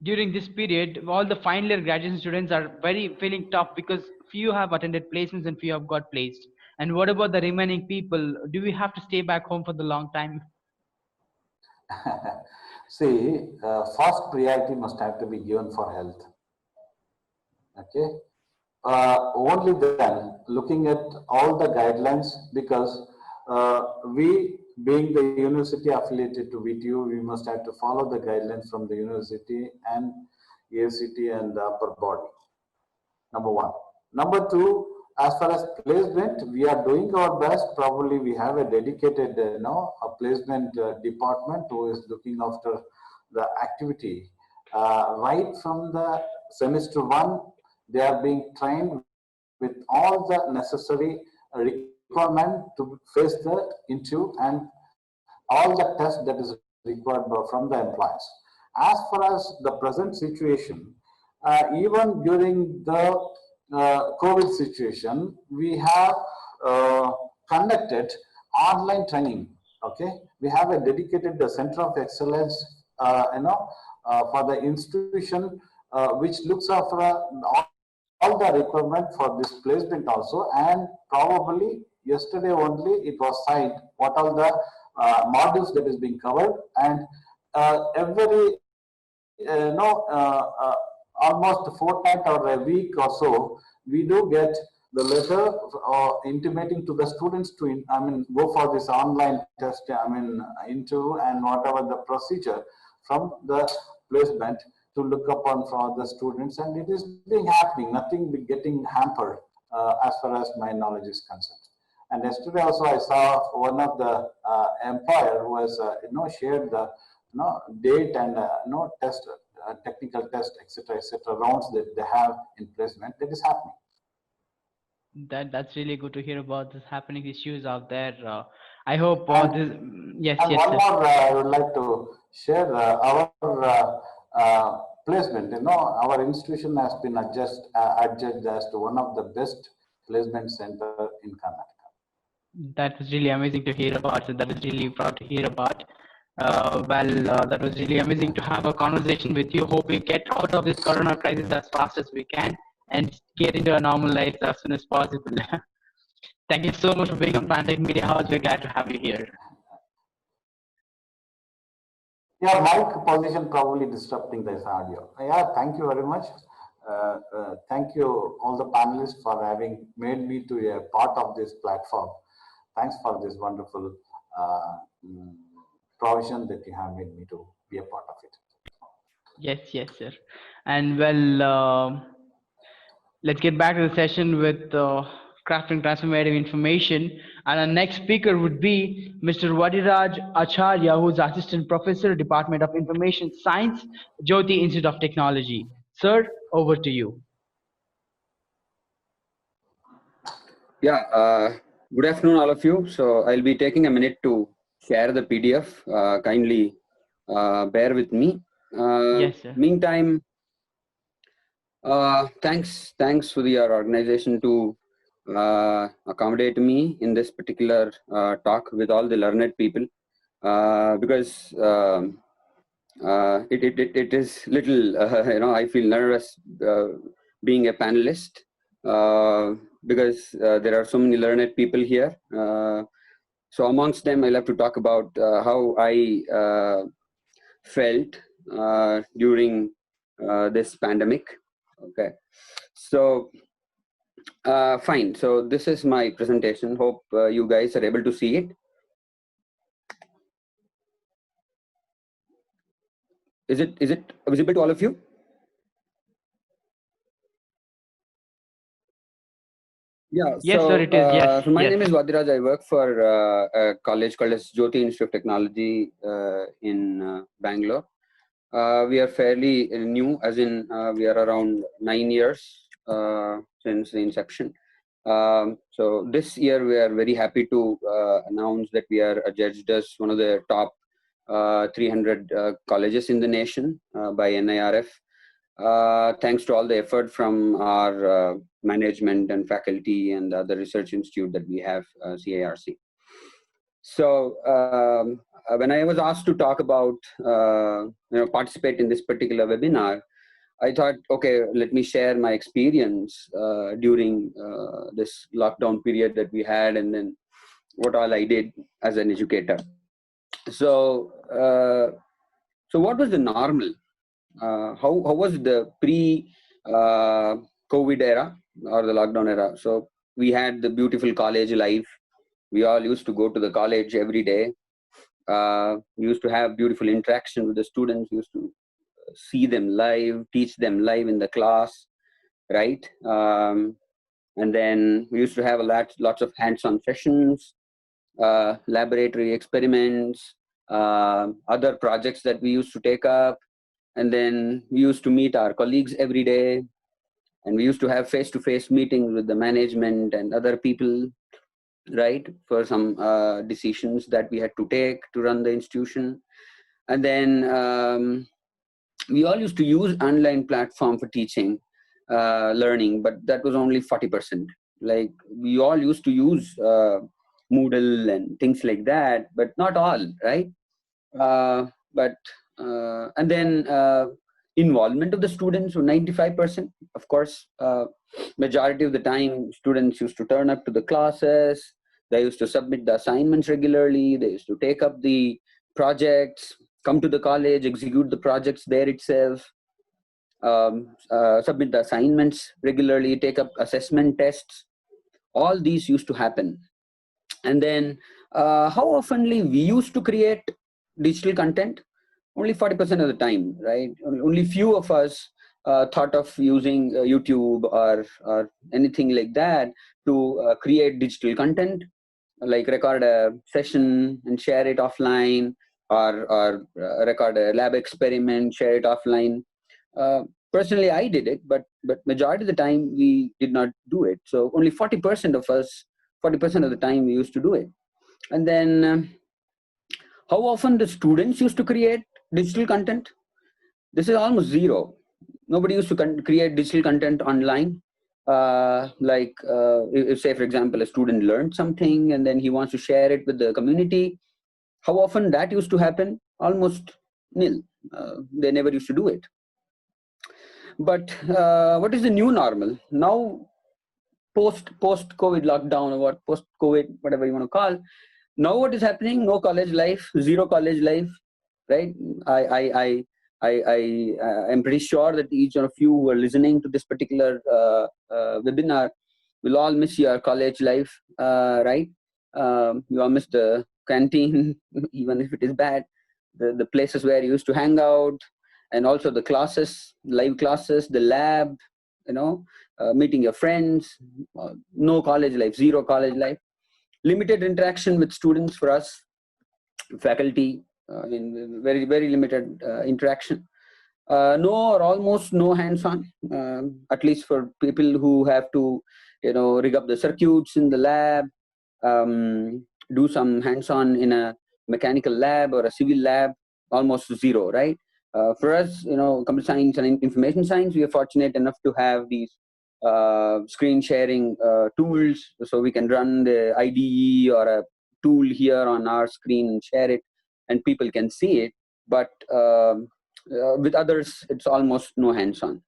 During this period, all the final year graduation students are feeling tough because few have attended placements and few have got placed. And what about the remaining people? Do we have to stay back home for the long time? See, first priority must have to be given for health. Okay. Only then, looking at all the guidelines, because we, being the university affiliated to VTU, we must have to follow the guidelines from the university and ACT and the upper body. Number one. Number two, as far as placement, we are doing our best. Probably we have a dedicated, a placement department who is looking after the activity. Right from the semester one, they are being trained with all the necessary requirement to face the interview and all the tests that is required from the employers. As far as the present situation, even during the COVID situation, we have conducted online training. Okay, we have a dedicated center of excellence, for the institution, which looks after all the requirement for this placement also. And probably yesterday only it was signed what all the modules that is being covered, and every almost fortnight or a week or so, we do get the letter intimating to the students to go for this online test, into and whatever the procedure from the placement to look upon for the students, and it is being happening, nothing be getting hampered as far as my knowledge is concerned. And yesterday also I saw one of the employer who has shared the date and test, technical test, etc., rounds that they have in placement. That is happening. That's really good to hear about this happening issues out there. I hope this. Yes, and yes. One more I would like to share our placement. Our institution has been adjudged as to one of the best placement center in Karnataka. That was really amazing to hear about. So that was really proud to hear about. That was really amazing to have a conversation with you. Hope we get out of this corona crisis as fast as we can and get into a normal life as soon as possible. Thank you so much for being on Planetech Media House. We're glad to have you here. Yeah, mic position probably disrupting this audio. Yeah, thank you very much. Thank you all the panelists for having made me to a part of this platform. Thanks for this wonderful provision that you have made me to be a part of it. Yes, sir. And let's get back to the session with crafting transformative information. And our next speaker would be Mr. Vadiraja Acharya, who is Assistant Professor, Department of Information Science, Jyothy Institute of Technology. Sir, over to you. Yeah, good afternoon, all of you. So I'll be taking a minute to share the PDF. Kindly bear with me. Yes, sir. Meantime, thanks for your organization to accommodate me in this particular talk with all the learned people, because it is little, I feel nervous being a panelist, because there are so many learned people here. So amongst them, I'll have to talk about how I felt during this pandemic. Okay, so fine. So this is my presentation. Hope you guys are able to see it. Is it visible to all of you? Yeah. Yes, So, sir, it is. Yes. so my Yes. name is Vadiraja. I work for a college called as Jyothy Institute of Technology in Bangalore. We are fairly new, as in we are around 9 years since the inception. So this year we are very happy to announce that we are adjudged as one of the top 300 colleges in the nation by NIRF. Thanks to all the effort from our management and faculty and the other research institute that we have, CIRC. So when I was asked to talk about, participate in this particular webinar, I thought, okay, let me share my experience during this lockdown period that we had, and then what all I did as an educator. So, so what was the normal? How was the pre-COVID era or the lockdown era? So we had the beautiful college life. We all used to go to the college every day. We used to have beautiful interaction with the students. We used to see them live, teach them live in the class, right? And then we used to have lots of hands-on sessions, laboratory experiments, other projects that we used to take up. And then we used to meet our colleagues every day, and we used to have face-to-face meetings with the management and other people, right, for some decisions that we had to take to run the institution. And then we all used to use online platform for teaching, learning, but that was only 40%. Like, we all used to use Moodle and things like that, but not all, right? And then involvement of the students were 95%. Of course, majority of the time, students used to turn up to the classes. They used to submit the assignments regularly. They used to take up the projects, come to the college, execute the projects there itself, submit the assignments regularly, take up assessment tests. All these used to happen. And then how oftenly we used to create digital content? Only 40% of the time, right? Only few of us thought of using YouTube or anything like that to create digital content, like record a session and share it offline, or record a lab experiment, share it offline. Personally, I did it, but majority of the time we did not do it. So only 40% of us, 40% of the time we used to do it. And then how often the students used to create digital content? This is almost zero. Nobody used to create digital content online. If, say, for example, a student learned something and then he wants to share it with the community, how often that used to happen? Almost nil. They never used to do it. But what is the new normal? Now, post-COVID lockdown, or what, post-COVID, whatever you want to call, now what is happening? No college life, zero college life, right? I am pretty sure that each of you who are listening to this particular webinar will all miss your college life, right? You all miss the canteen, even if it is bad, the places where you used to hang out, and also the classes, live classes, the lab, meeting your friends, no college life, zero college life, limited interaction with students for us, faculty, very, very limited interaction. No or almost no hands-on, at least for people who have to, rig up the circuits in the lab, do some hands-on in a mechanical lab or a civil lab, almost zero, right? For us, computer science and information science, we are fortunate enough to have these screen sharing tools, so we can run the IDE or a tool here on our screen and share it, and people can see it. But with others, it's almost no hands-on.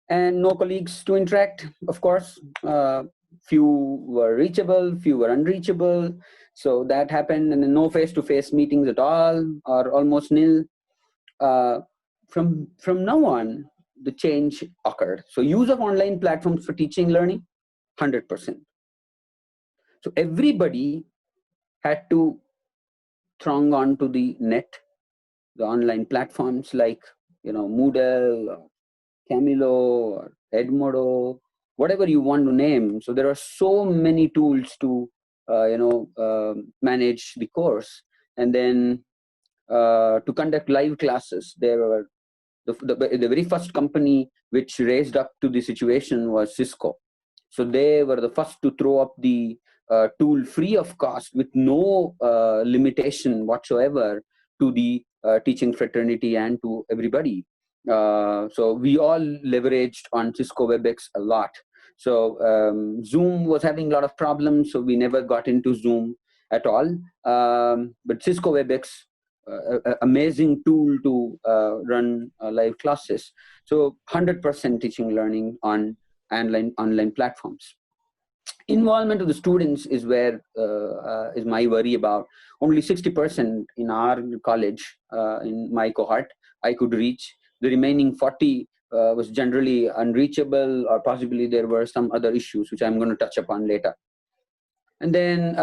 And no colleagues to interact, of course. Few were reachable, few were unreachable. So that happened, and no face-to-face meetings at all, or almost nil. From now on, the change occurred. So use of online platforms for teaching, learning, 100%. So everybody had to throng onto the net, the online platforms like, Moodle, or Camilo, or Edmodo, whatever you want to name. So there are so many tools to, manage the course. And then to conduct live classes, there were the very first company which raised up to the situation was Cisco. So they were the first to throw up the tool free of cost with no limitation whatsoever to the teaching fraternity and to everybody. So we all leveraged on Cisco WebEx a lot. So Zoom was having a lot of problems, so we never got into Zoom at all. But Cisco WebEx, amazing tool to run live classes. So 100% teaching learning on online platforms. Involvement of the students is where is my worry about. Only 60% in our college, in my cohort, I could reach. The remaining 40 was generally unreachable, or possibly there were some other issues, which I'm going to touch upon later. And then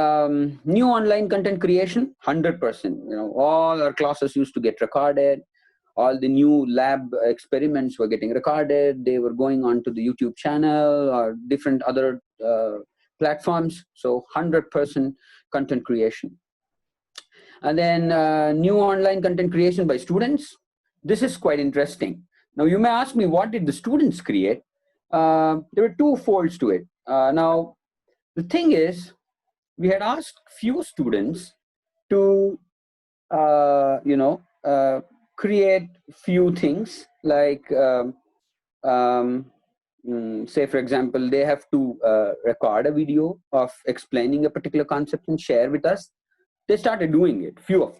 new online content creation, 100%. All our classes used to get recorded. All the new lab experiments were getting recorded. They were going on to the YouTube channel or different other platforms. So 100% content creation. And then new online content creation by students. This is quite interesting. Now you may ask me, what did the students create? There were two folds to it. Now, the thing is, we had asked few students to, create few things like, say, for example, they have to record a video of explaining a particular concept and share with us. They started doing it, few of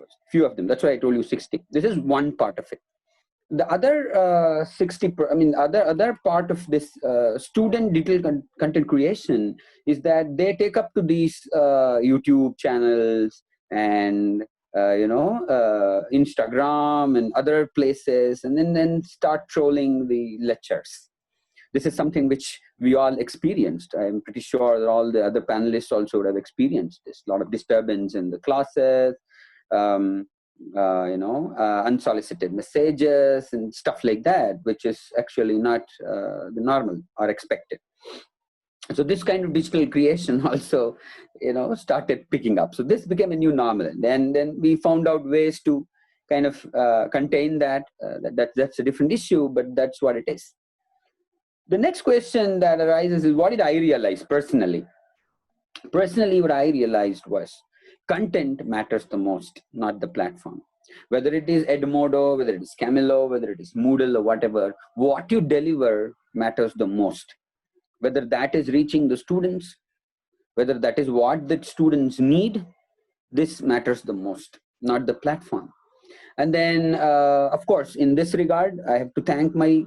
them. That's why I told you 60. This is one part of it. The other 60, other part of this student digital content creation is that they take up to these YouTube channels and Instagram and other places, and then start trolling the lectures. This is something which we all experienced. I'm pretty sure that all the other panelists also would have experienced this. A lot of disturbance in the classes, unsolicited messages and stuff like that, which is actually not the normal or expected. So this kind of digital creation also, started picking up. So this became a new normal. And then we found out ways to kind of contain that. That's a different issue, but that's what it is. The next question that arises is, what did I realize personally? Personally, what I realized was content matters the most, not the platform. Whether it is Edmodo, whether it is Camilo, whether it is Moodle or whatever, what you deliver matters the most. Whether that is reaching the students, whether that is what the students need, this matters the most, not the platform. And then, of course, in this regard, I have to thank my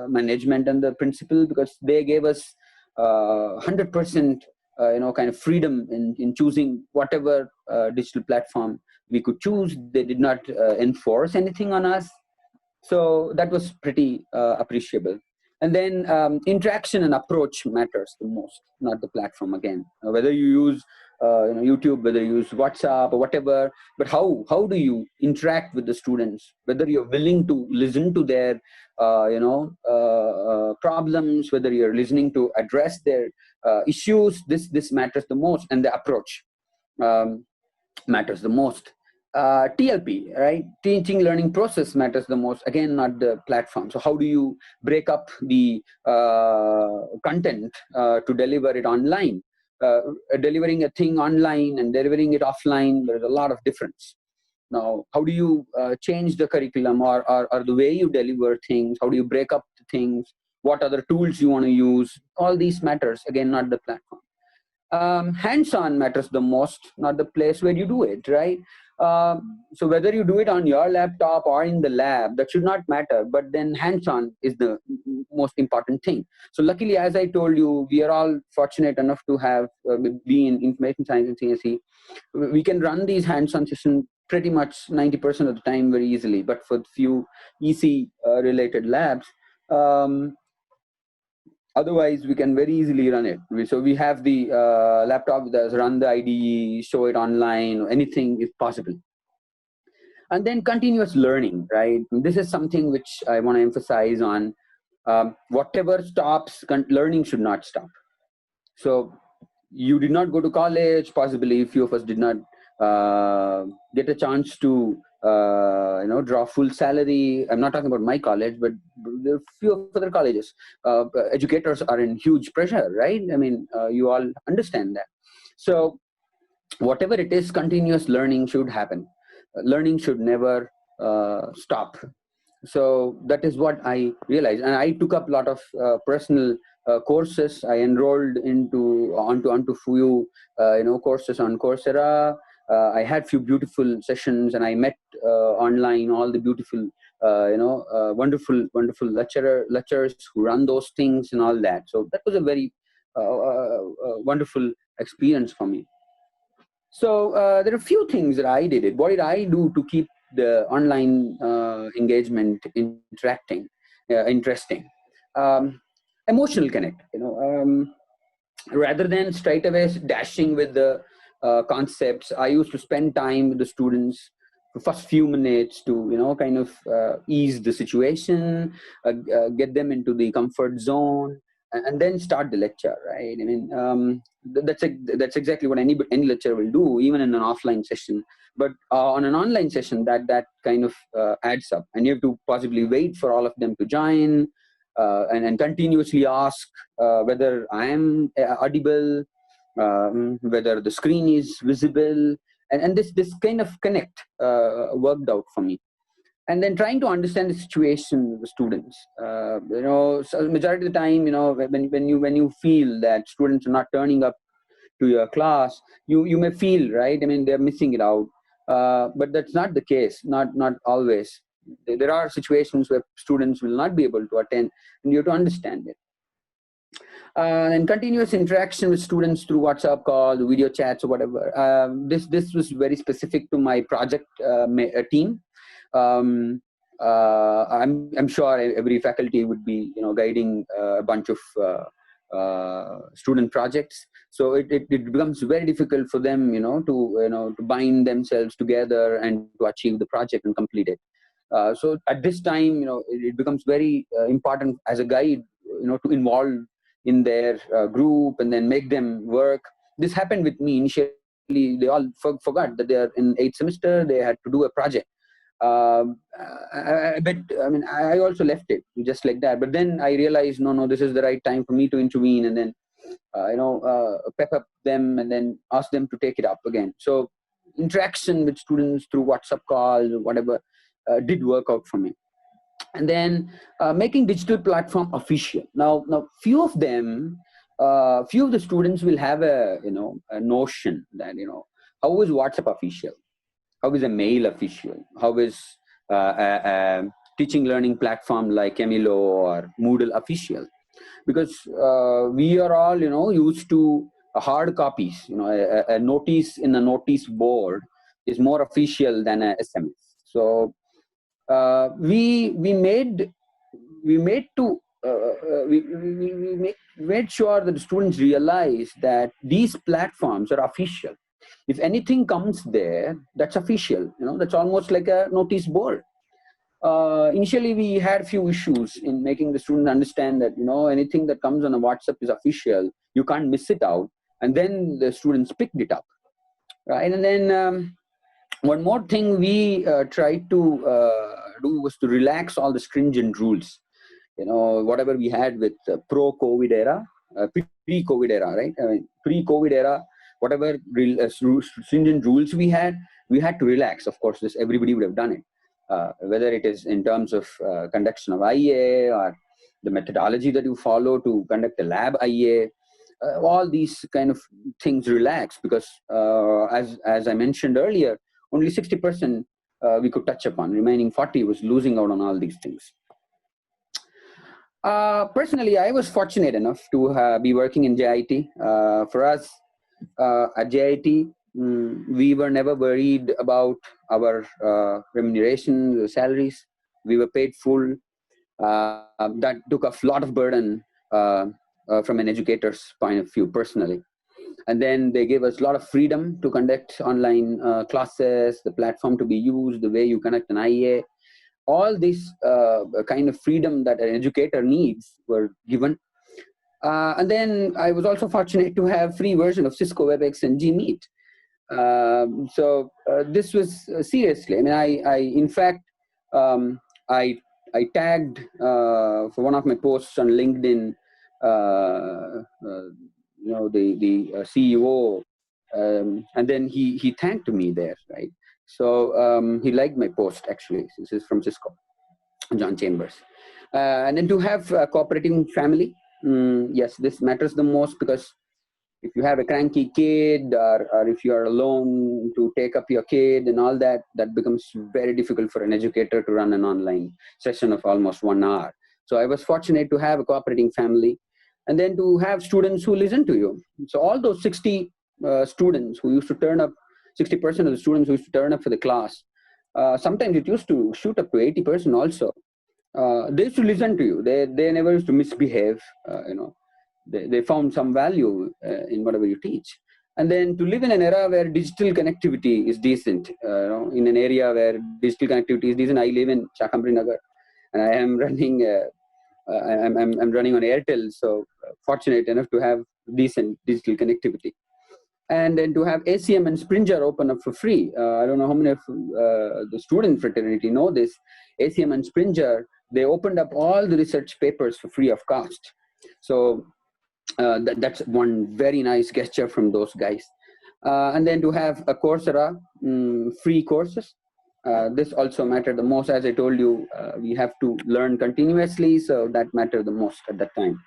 management and the principal, because they gave us 100% kind of freedom in choosing whatever digital platform we could choose. They did not enforce anything on us. So that was pretty appreciable. And then interaction and approach matters the most, not the platform again. Whether you use YouTube, whether you use WhatsApp or whatever, but how do you interact with the students? Whether you're willing to listen to their problems, whether you're listening to address their issues, this matters the most, and the approach matters the most. TLP, right? Teaching learning process matters the most. Again, not the platform. So how do you break up the content to deliver it online? Delivering a thing online and delivering it offline, there's a lot of difference. Now, how do you change the curriculum or the way you deliver things? How do you break up the things? What other tools you want to use? All these matters. Again, not the platform. Hands-on matters the most, not the place where you do it, right? So whether you do it on your laptop or in the lab, that should not matter, but then hands-on is the most important thing. So luckily, as I told you, we are all fortunate enough to have be in information science and CSE. We can run these hands-on sessions pretty much 90% of the time very easily, but for few EC related labs, otherwise, we can very easily run it. So we have the laptop that run the IDE, show it online, anything is possible. And then continuous learning, right? This is something which I want to emphasize on. Whatever stops, learning should not stop. So you did not go to college, possibly a few of us did not get a chance to draw full salary. I'm not talking about my college, but there are few of other colleges. Educators are in huge pressure, right? I mean, you all understand that. So whatever it is, continuous learning should happen. Learning should never stop. So that is what I realized, and I took up a lot of personal courses. I enrolled onto few courses on Coursera. I had few beautiful sessions, and I met online all the beautiful, wonderful lecturers who run those things and all that. So that was a very wonderful experience for me. So there are a few things that I did. What did I do to keep the online engagement interesting? Emotional connect. Rather than straight away dashing with the concepts, I used to spend time with the students the first few minutes to kind of ease the situation, get them into the comfort zone, and then start the lecture, right? I mean, that's exactly what any lecturer will do, even in an offline session. But on an online session, that kind of adds up, and you have to possibly wait for all of them to join, and continuously ask whether I am audible, whether the screen is visible, and this kind of connect worked out for me. And then trying to understand the situation of the students. So majority of the time, when you feel that students are not turning up to your class, you may feel, right? I mean, they're missing it out, but that's not the case. Not always. There are situations where students will not be able to attend, and you have to understand it. And continuous interaction with students through WhatsApp calls, video chats, or whatever. This was very specific to my project team. I'm sure every faculty would be guiding a bunch of student projects. So it becomes very difficult for them to bind themselves together and to achieve the project and complete it. So at this time, it becomes very important as a guide, to involve in their group and then make them work. This happened with me initially. They all forgot that they are in 8th semester. They had to do a project. I also left it just like that. But then I realized, no, this is the right time for me to intervene and then, pep up them and then ask them to take it up again. So interaction with students through WhatsApp calls or whatever did work out for me. And then making digital platform official. Now few of the students will have a notion that how is WhatsApp official, how is a mail official, how is a teaching learning platform like Emilo or Moodle official, because we are all used to hard copies. A notice in a notice board is more official than a SMS. So we made to made sure that the students realize that these platforms are official. If anything comes there, that's official. That's almost like a notice board. Initially, we had few issues in making the students understand that anything that comes on a WhatsApp is official. You can't miss it out. And then the students picked it up, right? And then one more thing we tried to do was to relax all the stringent rules. Whatever we had with pro-COVID era, pre-COVID era, right? Pre-COVID era, whatever stringent rules we had to relax. Of course, this everybody would have done it. Whether it is in terms of conduction of IA or the methodology that you follow to conduct a lab IA, all these kind of things relax because as I mentioned earlier, only 60% we could touch upon. Remaining 40 was losing out on all these things. Personally, I was fortunate enough to be working in JIT. For us at JIT, we were never worried about our remuneration, the salaries. We were paid full. That took a lot of burden from an educator's point of view, personally. And then they gave us a lot of freedom to conduct online classes, the platform to be used, the way you conduct an IA. All this kind of freedom that an educator needs were given. And then I was also fortunate to have free version of Cisco WebEx and Gmeet. So this was seriously, I mean, I in fact, I tagged for one of my posts on LinkedIn, the CEO, and then he thanked me there, right? So he liked my post, actually. This is from Cisco, John Chambers. And then to have a cooperating family, yes, this matters the most, because if you have a cranky kid or if you are alone to take up your kid and all that, that becomes very difficult for an educator to run an online session of almost 1 hour. So I was fortunate to have a cooperating family, and then to have students who listen to you. So all those 60 students who used to turn up, 60% of the students who used to turn up for the class, sometimes it used to shoot up to 80% also. They used to listen to you. They never used to misbehave, They found some value in whatever you teach. And then to live in an era where digital connectivity is decent, in an area where digital connectivity is decent. I live in Shakambri Nagar, and I am running, I'm running on Airtel, so fortunate enough to have decent digital connectivity. And then to have ACM and Springer open up for free. I don't know how many of the student fraternity know this. ACM and Springer, they opened up all the research papers for free of cost. So that's one very nice gesture from those guys. And then to have a Coursera, free courses. This also mattered the most. As I told you, we have to learn continuously, so that mattered the most at that time.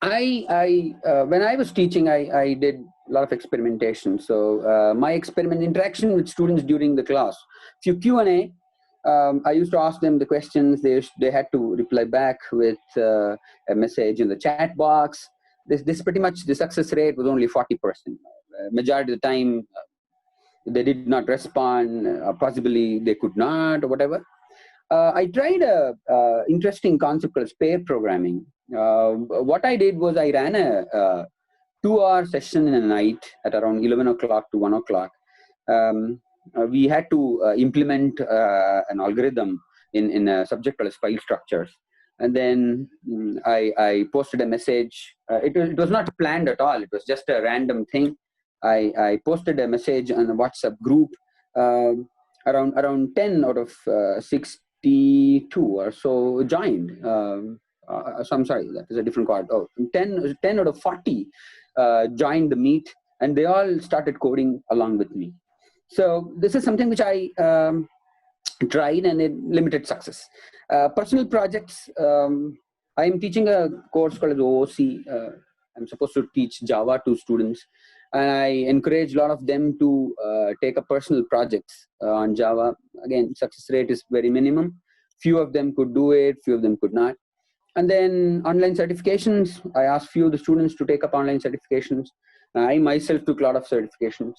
When I was teaching, I did a lot of experimentation. So my interaction with students during the class, few Q&A, I used to ask them the questions. They had to reply back with a message in the chat box. This pretty much, the success rate was only 40%. Majority of the time, they did not respond, or possibly they could not, or whatever. I tried a interesting concept called pair programming. What I did was I ran a 2-hour session in a night at around 11 o'clock to 1 o'clock. We had to implement an algorithm in a subject called file structures. And then I posted a message. It was not planned at all. It was just a random thing. I posted a message on a WhatsApp group. Around 10 out of 62 or so joined. So I'm sorry, that is a different card. Oh, 10 out of 40 joined the meet, and they all started coding along with me. So this is something which I tried, and it limited success. Personal projects, I am teaching a course called OOC. I'm supposed to teach Java to students, and I encourage a lot of them to take up personal projects on Java. Again, success rate is very minimum. Few of them could do it, few of them could not. And then online certifications, I asked few of the students to take up online certifications. I myself took a lot of certifications.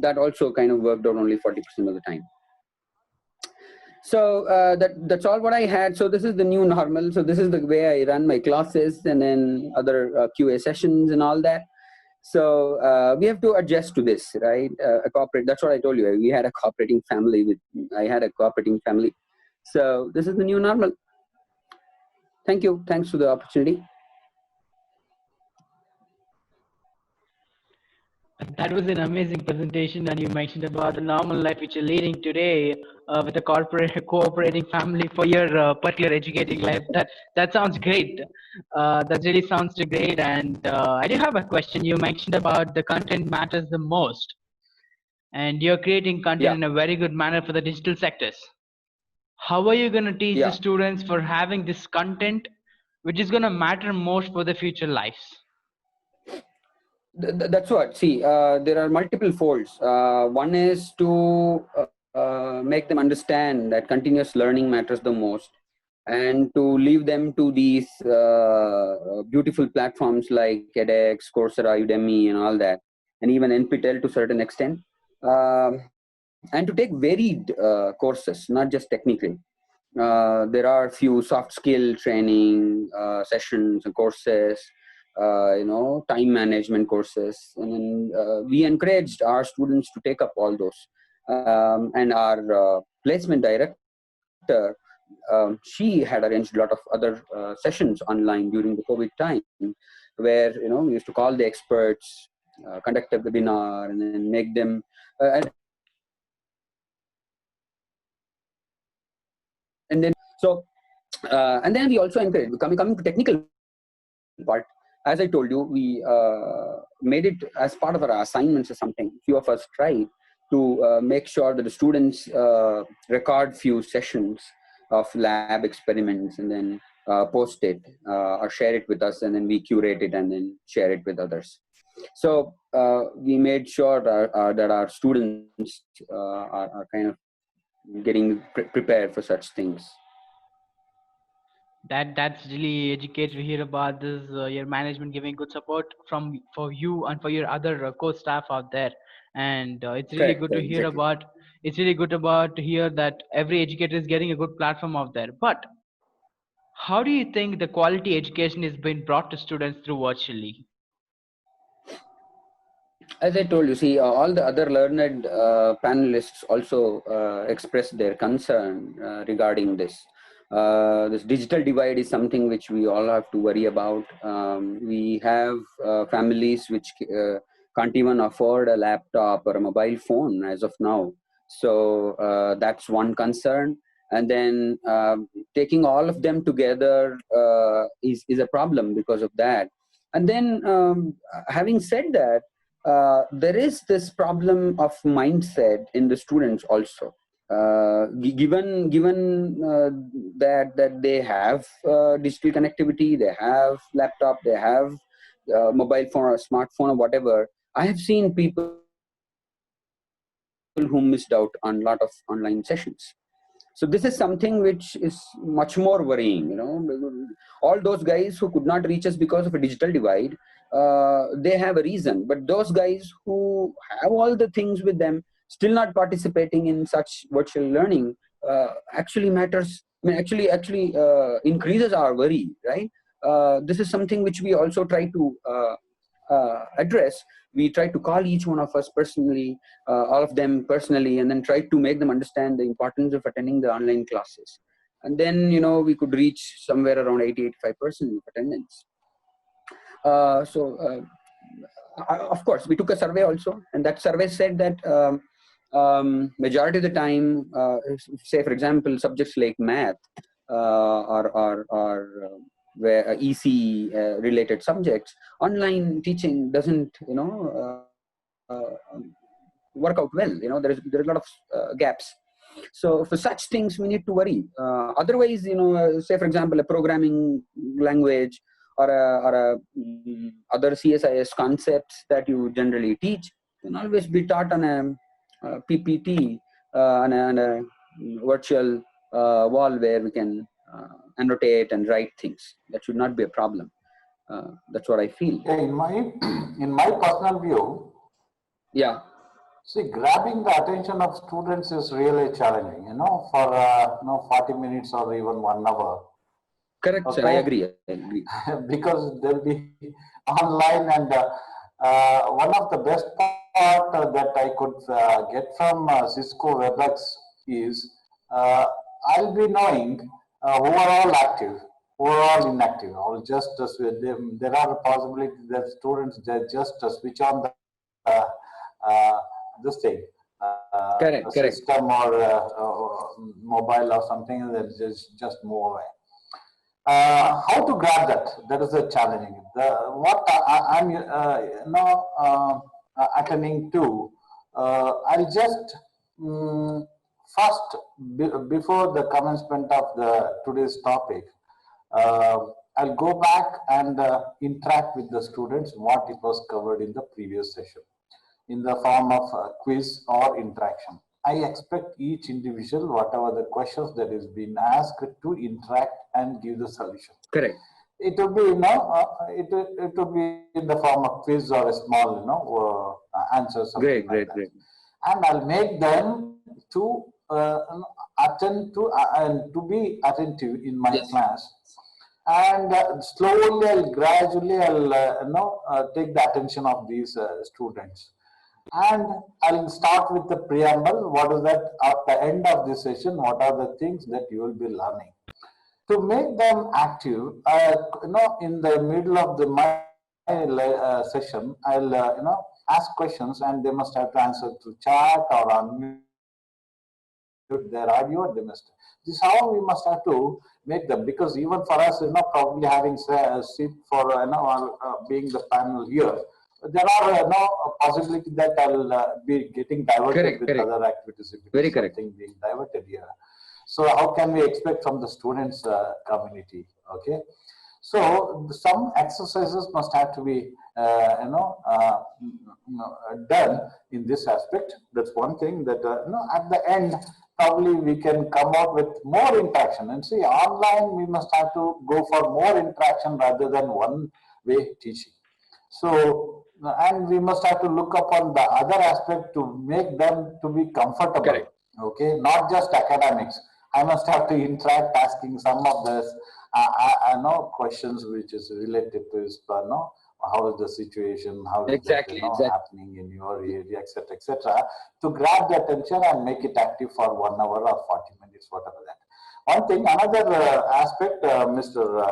That also kind of worked out only 40% of the time. So that's all what I had. So this is the new normal. So this is the way I run my classes, and then other QA sessions and all that. So we have to adjust to this, right? A corporate. That's what I told you. We had a cooperating family. I had a cooperating family. So this is the new normal. Thank you. Thanks for the opportunity. That was an amazing presentation, and you mentioned about the normal life which you're leading today with a corporate cooperating family for your particular educating life. That sounds great. That really sounds great. And I do have a question. You mentioned about the content matters the most, and you're creating content Yeah. in a very good manner for the digital sectors. How are you going to teach the Yeah. students for having this content, which is going to matter most for the future lives? That's what. See, there are multiple folds. One is to make them understand that continuous learning matters the most, and to leave them to these beautiful platforms like edX, Coursera, Udemy, and all that, and even NPTEL to a certain extent, and to take varied courses, not just technical. There are few soft skill training sessions and courses, time management courses, and then we encouraged our students to take up all those. And our placement director, she had arranged a lot of other sessions online during the COVID time, where we used to call the experts, conduct a webinar, and then make them. And then so and then we also encourage coming to technical part. As I told you, we made it as part of our assignments or something. Few of us tried to make sure that the students record few sessions of lab experiments, and then post it or share it with us, and then we curate it and then share it with others. So we made sure that our students are kind of getting prepared for such things. That's really educated to hear about this. Your management giving good support for you and for your other co-staff out there, and it's really Correct, good to hear exactly. about. It's really good about to hear that every educator is getting a good platform out there. But how do you think the quality education is being brought to students through virtually? As I told you, see, all the other learned panelists also expressed their concern regarding this. This digital divide is something which we all have to worry about. We have families which can't even afford a laptop or a mobile phone as of now. So that's one concern. And then taking all of them together is a problem because of that. And then having said that, there is this problem of mindset in the students also. Given that they have digital connectivity, they have laptop, they have mobile phone or smartphone or whatever. I have seen people who missed out on a lot of online sessions. So this is something which is much more worrying. All those guys who could not reach us because of a digital divide, they have a reason. But those guys who have all the things with them, still not participating in such virtual learning, actually matters. I mean, actually increases our worry, right? This is something which we also try to address. We try to call each one of us personally, all of them personally, and then try to make them understand the importance of attending the online classes. And then, we could reach somewhere around 80-85% of attendance. Of course, we took a survey also, and that survey said that majority of the time, say for example, subjects like math or where EC related subjects, online teaching doesn't work out well. There's a lot of gaps. So for such things we need to worry. Otherwise, say for example, a programming language or other CSIS concepts that you generally teach can always be taught on a PPT and a virtual wall where we can annotate and write things. That should not be a problem. That's what I feel. In my personal view, Yeah. See, grabbing the attention of students is really challenging, for 40 minutes or even 1 hour. Correct, sir. I Okay. agree. I agree. Because they'll be online, and one of the best part that I could get from Cisco WebEx is I'll be knowing who are all active, who are all inactive. Or just with them, there are possibilities that students just switch on the this thing, Correct, a correct. system or mobile or something, and then just move away. How to grab that? That is the challenging. What I'm attending to, I'll just first before the commencement of the today's topic, uh, I'll go back and interact with the students what it was covered in the previous session in the form of quiz or interaction. I expect each individual, whatever the questions that is being asked, to interact and give the solution. Correct. It will be, it will be in the form of quiz or a small, answer, something Great, like great, that. great. And I'll make them to attend to and to be attentive in my Yes. class. And slowly, gradually, I'll take the attention of these students. And I'll start with the preamble. What is that? At the end of this session, what are the things that you will be learning? To make them active, in the middle of my session, I'll ask questions, and they must have to answer through chat or unmute their audio. They must. This is how we must have to make them, because even for us, probably having seat for being the panel here, there are no possibility that I'll be getting diverted Correct, with correct. other activities if it Very is correct. something being diverted here. So how can we expect from the students community? Okay, so some exercises must have to be done in this aspect. That's one thing that at the end probably we can come out with more interaction. And see, online we must have to go for more interaction rather than one way teaching. So, and we must have to look upon the other aspect to make them to be comfortable. Correct. Okay, not just academics. I must have to interact, asking some of this, I know questions which is related to this, how is the situation, how is Exactly, that exactly. happening in your area, etc., to grab the attention and make it active for 1 hour or 40 minutes, whatever that. One thing, another aspect, Mr.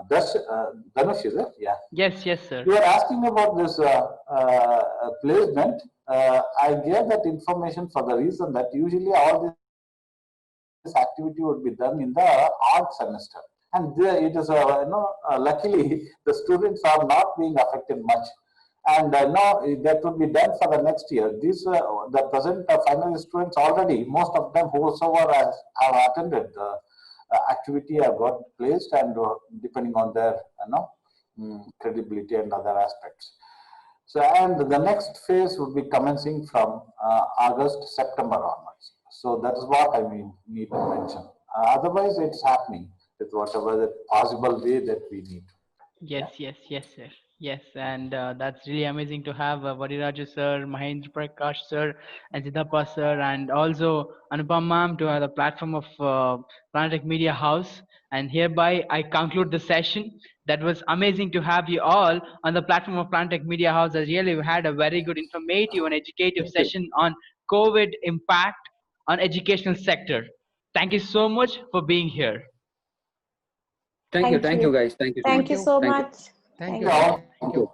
Dhanush, is it? Yeah. Yes, yes, sir. You are asking about this placement. I gave that information for the reason that usually all this activity would be done in the odd semester, and there it is luckily the students are not being affected much, and now that would be done for the next year. These the present final students already, most of them whosoever have attended the activity have got placed, and depending on their credibility and other aspects. So, and the next phase would be commencing from August, September onwards. So that is what I need to mention. Otherwise, it's happening with whatever the possible way that we need. Yes, yes, yes, sir. Yes, and that's really amazing to have Vadiraja sir, Mahendra Prakash sir, and Siddappa sir, and also Anupa ma'am to have the platform of Planetech Media House. And hereby, I conclude the session. That was amazing to have you all on the platform of Planetech Media House. As really, we had a very good, informative, and educative Thank you. session on COVID impact on educational sector. Thank you so much for being here. Thank you, guys. Thank you so much. Thank you so Thank you. much. Thank Thank you. you. Yeah, Thank you.